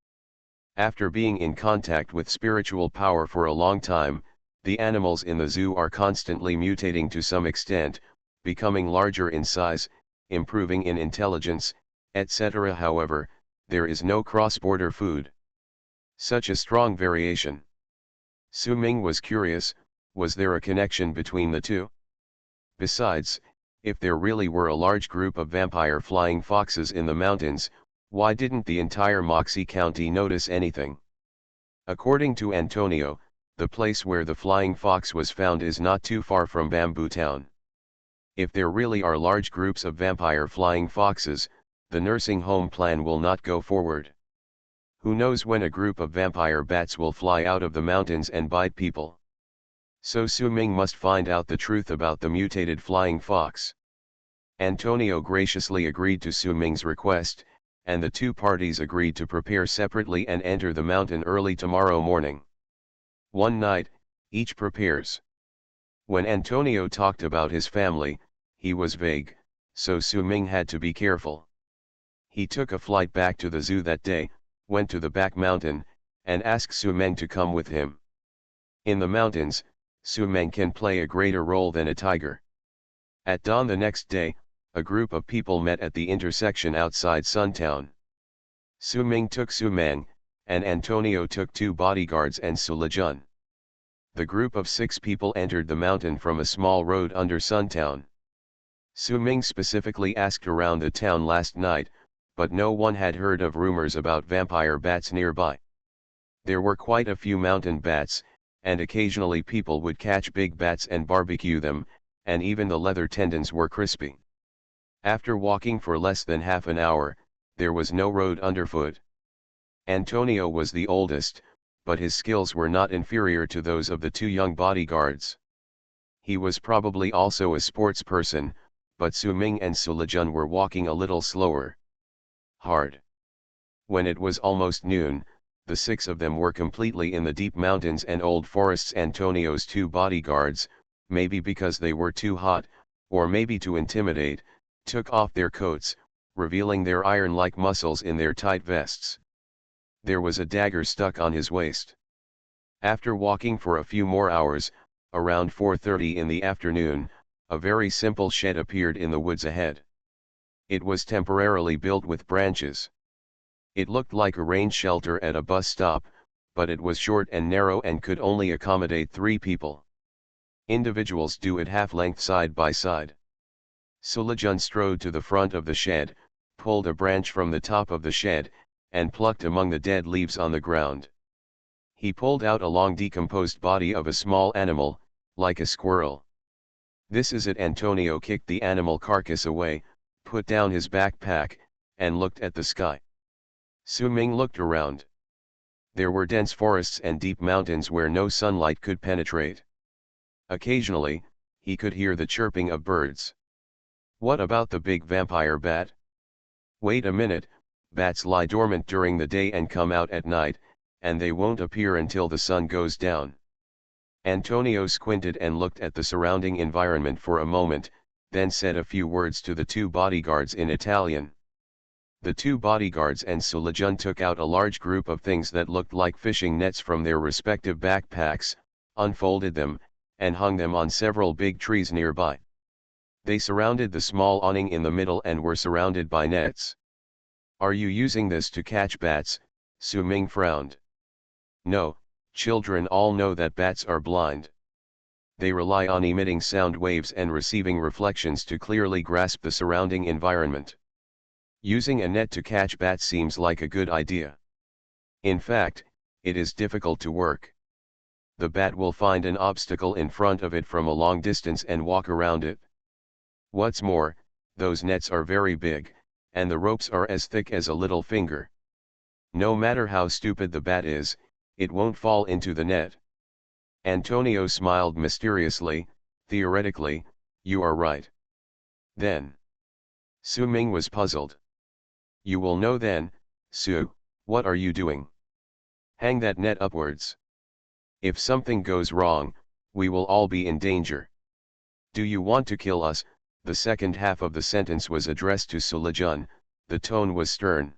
After being in contact with spiritual power for a long time, the animals in the zoo are constantly mutating to some extent, becoming larger in size, improving in intelligence, etc. However, there is no cross-border food. Such a strong variation. Su Ming was curious, was there a connection between the two? Besides, if there really were a large group of vampire flying foxes in the mountains, why didn't the entire Moxie County notice anything? According to Antonio, the place where the flying fox was found is not too far from Bamboo Town. If there really are large groups of vampire flying foxes, the nursing home plan will not go forward. Who knows when a group of vampire bats will fly out of the mountains and bite people? So Su Ming must find out the truth about the mutated flying fox. Antonio graciously agreed to Su Ming's request, and the two parties agreed to prepare separately and enter the mountain early tomorrow morning. One night, each prepares. When Antonio talked about his family, he was vague, so Su Ming had to be careful. He took a flight back to the zoo that day, went to the back mountain, and asked Su Ming to come with him. In the mountains, Su Ming can play a greater role than a tiger. At dawn the next day, a group of people met at the intersection outside Suntown. Su Ming took Su Ming, and Antonio took two bodyguards and Su Lejun. The group of 6 people entered the mountain from a small road under Suntown. Su Ming specifically asked around the town last night, but no one had heard of rumors about vampire bats nearby. There were quite a few mountain bats, and occasionally people would catch big bats and barbecue them, and even the leather tendons were crispy. After walking for less than half an hour, there was no road underfoot. Antonio was the oldest, but his skills were not inferior to those of the 2 young bodyguards. He was probably also a sports person, but Su Ming and Su Lejun were walking a little slower. Hard. When it was almost noon, the 6 of them were completely in the deep mountains and old forests. Antonio's 2 bodyguards, maybe because they were too hot, or maybe to intimidate, took off their coats, revealing their iron-like muscles in their tight vests. There was a dagger stuck on his waist. After walking for a few more hours, around 4:30 in the afternoon, a very simple shed appeared in the woods ahead. It was temporarily built with branches. It looked like a rain shelter at a bus stop, but it was short and narrow and could only accommodate 3 people. Individuals do it half-length side by side. Su Lejun strode to the front of the shed, pulled a branch from the top of the shed, and plucked among the dead leaves on the ground. He pulled out a long decomposed body of a small animal, like a squirrel. "This is it." Antonio kicked the animal carcass away, put down his backpack, and looked at the sky. Su Ming looked around. There were dense forests and deep mountains where no sunlight could penetrate. Occasionally, he could hear the chirping of birds. What about the big vampire bat? Wait a minute, bats lie dormant during the day and come out at night, and they won't appear until the sun goes down. Antonio squinted and looked at the surrounding environment for a moment, then said a few words to the 2 bodyguards in Italian. The 2 bodyguards and Su Lejun took out a large group of things that looked like fishing nets from their respective backpacks, unfolded them, and hung them on several big trees nearby. They surrounded the small awning in the middle and were surrounded by nets. "Are you using this to catch bats?" Su Ming frowned. "No, children all know that bats are blind. They rely on emitting sound waves and receiving reflections to clearly grasp the surrounding environment. Using a net to catch bats seems like a good idea. In fact, it is difficult to work. The bat will find an obstacle in front of it from a long distance and walk around it. What's more, those nets are very big, and the ropes are as thick as a little finger. No matter how stupid the bat is, it won't fall into the net." Antonio smiled mysteriously. "Theoretically, you are right. Then?" Su Ming was puzzled. "You will know then, Su. What are you doing? Hang that net upwards. If something goes wrong, we will all be in danger. Do you want to kill us?" The second half of the sentence was addressed to Su Lejun. The tone was stern.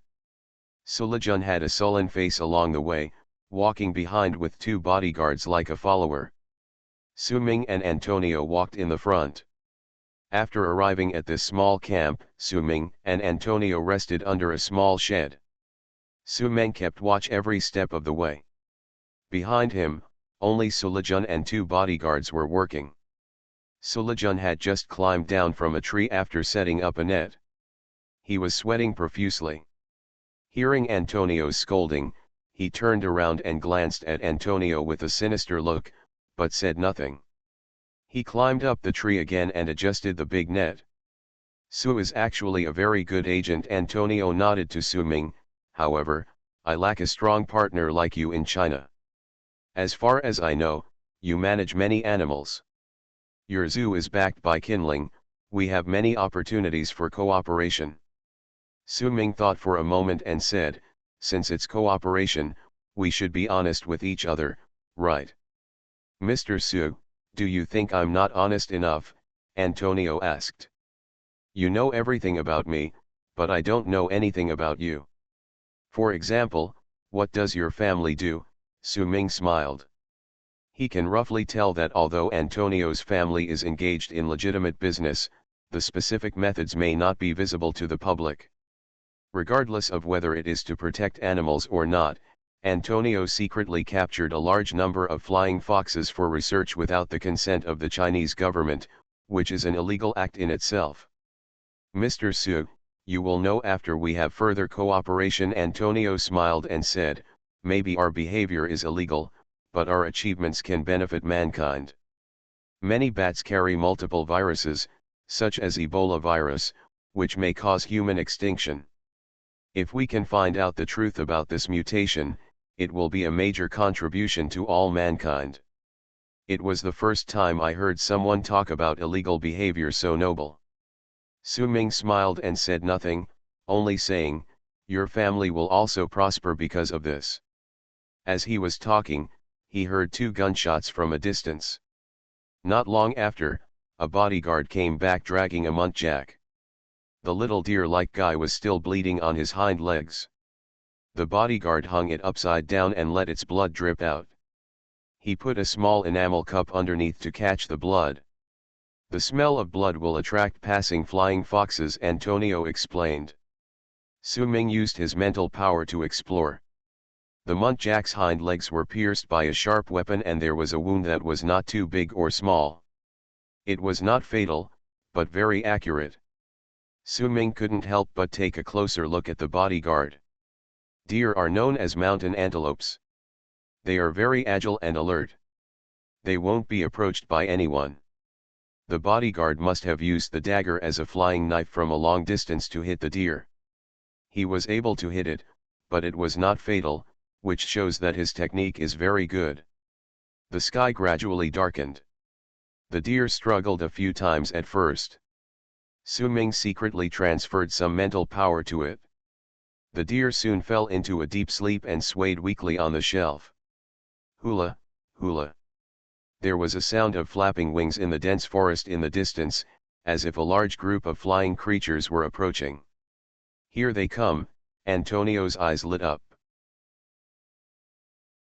Su Lejun had a sullen face along the way, walking behind with 2 bodyguards like a follower. Su Ming and Antonio walked in the front. After arriving at this small camp, Su Ming and Antonio rested under a small shed. Su Ming kept watch every step of the way. Behind him, only Su Lejun and 2 bodyguards were working. Su Lejun had just climbed down from a tree after setting up a net. He was sweating profusely. Hearing Antonio's scolding, he turned around and glanced at Antonio with a sinister look, but said nothing. He climbed up the tree again and adjusted the big net. "Su is actually a very good agent." Antonio nodded to Su Ming. "However, I lack a strong partner like you in China. As far as I know, you manage many animals. Your zoo is backed by Kinling, we have many opportunities for cooperation. Su Ming thought for a moment and said, since it's cooperation, we should be honest with each other, right? Mr. Su, do you think I'm not honest enough? Antonio asked. You know everything about me, but I don't know anything about you. For example, what does your family do? Su Ming smiled. He can roughly tell that although Antonio's family is engaged in legitimate business, the specific methods may not be visible to the public. Regardless of whether it is to protect animals or not, Antonio secretly captured a large number of flying foxes for research without the consent of the Chinese government, which is an illegal act in itself. Mr. Su, you will know after we have further cooperation. Antonio smiled and said, maybe our behavior is illegal, but our achievements can benefit mankind. Many bats carry multiple viruses, such as Ebola virus, which may cause human extinction. If we can find out the truth about this mutation, it will be a major contribution to all mankind. It was the first time I heard someone talk about illegal behavior so noble. Su Ming smiled and said nothing, only saying, your family will also prosper because of this. As he was talking, he heard 2 gunshots from a distance. Not long after, a bodyguard came back dragging a muntjac. The little deer-like guy was still bleeding on his hind legs. The bodyguard hung it upside down and let its blood drip out. He put a small enamel cup underneath to catch the blood. The smell of blood will attract passing flying foxes, Antonio explained. Su Ming used his mental power to explore. The muntjac's hind legs were pierced by a sharp weapon and there was a wound that was not too big or small. It was not fatal, but very accurate. Su Ming couldn't help but take a closer look at the bodyguard. Deer are known as mountain antelopes. They are very agile and alert. They won't be approached by anyone. The bodyguard must have used the dagger as a flying knife from a long distance to hit the deer. He was able to hit it, but it was not fatal, which shows that his technique is very good. The sky gradually darkened. The deer struggled a few times at first. Su Ming secretly transferred some mental power to it. The deer soon fell into a deep sleep and swayed weakly on the shelf. Hula, hula. There was a sound of flapping wings in the dense forest in the distance, as if a large group of flying creatures were approaching. Here they come, Antonio's eyes lit up.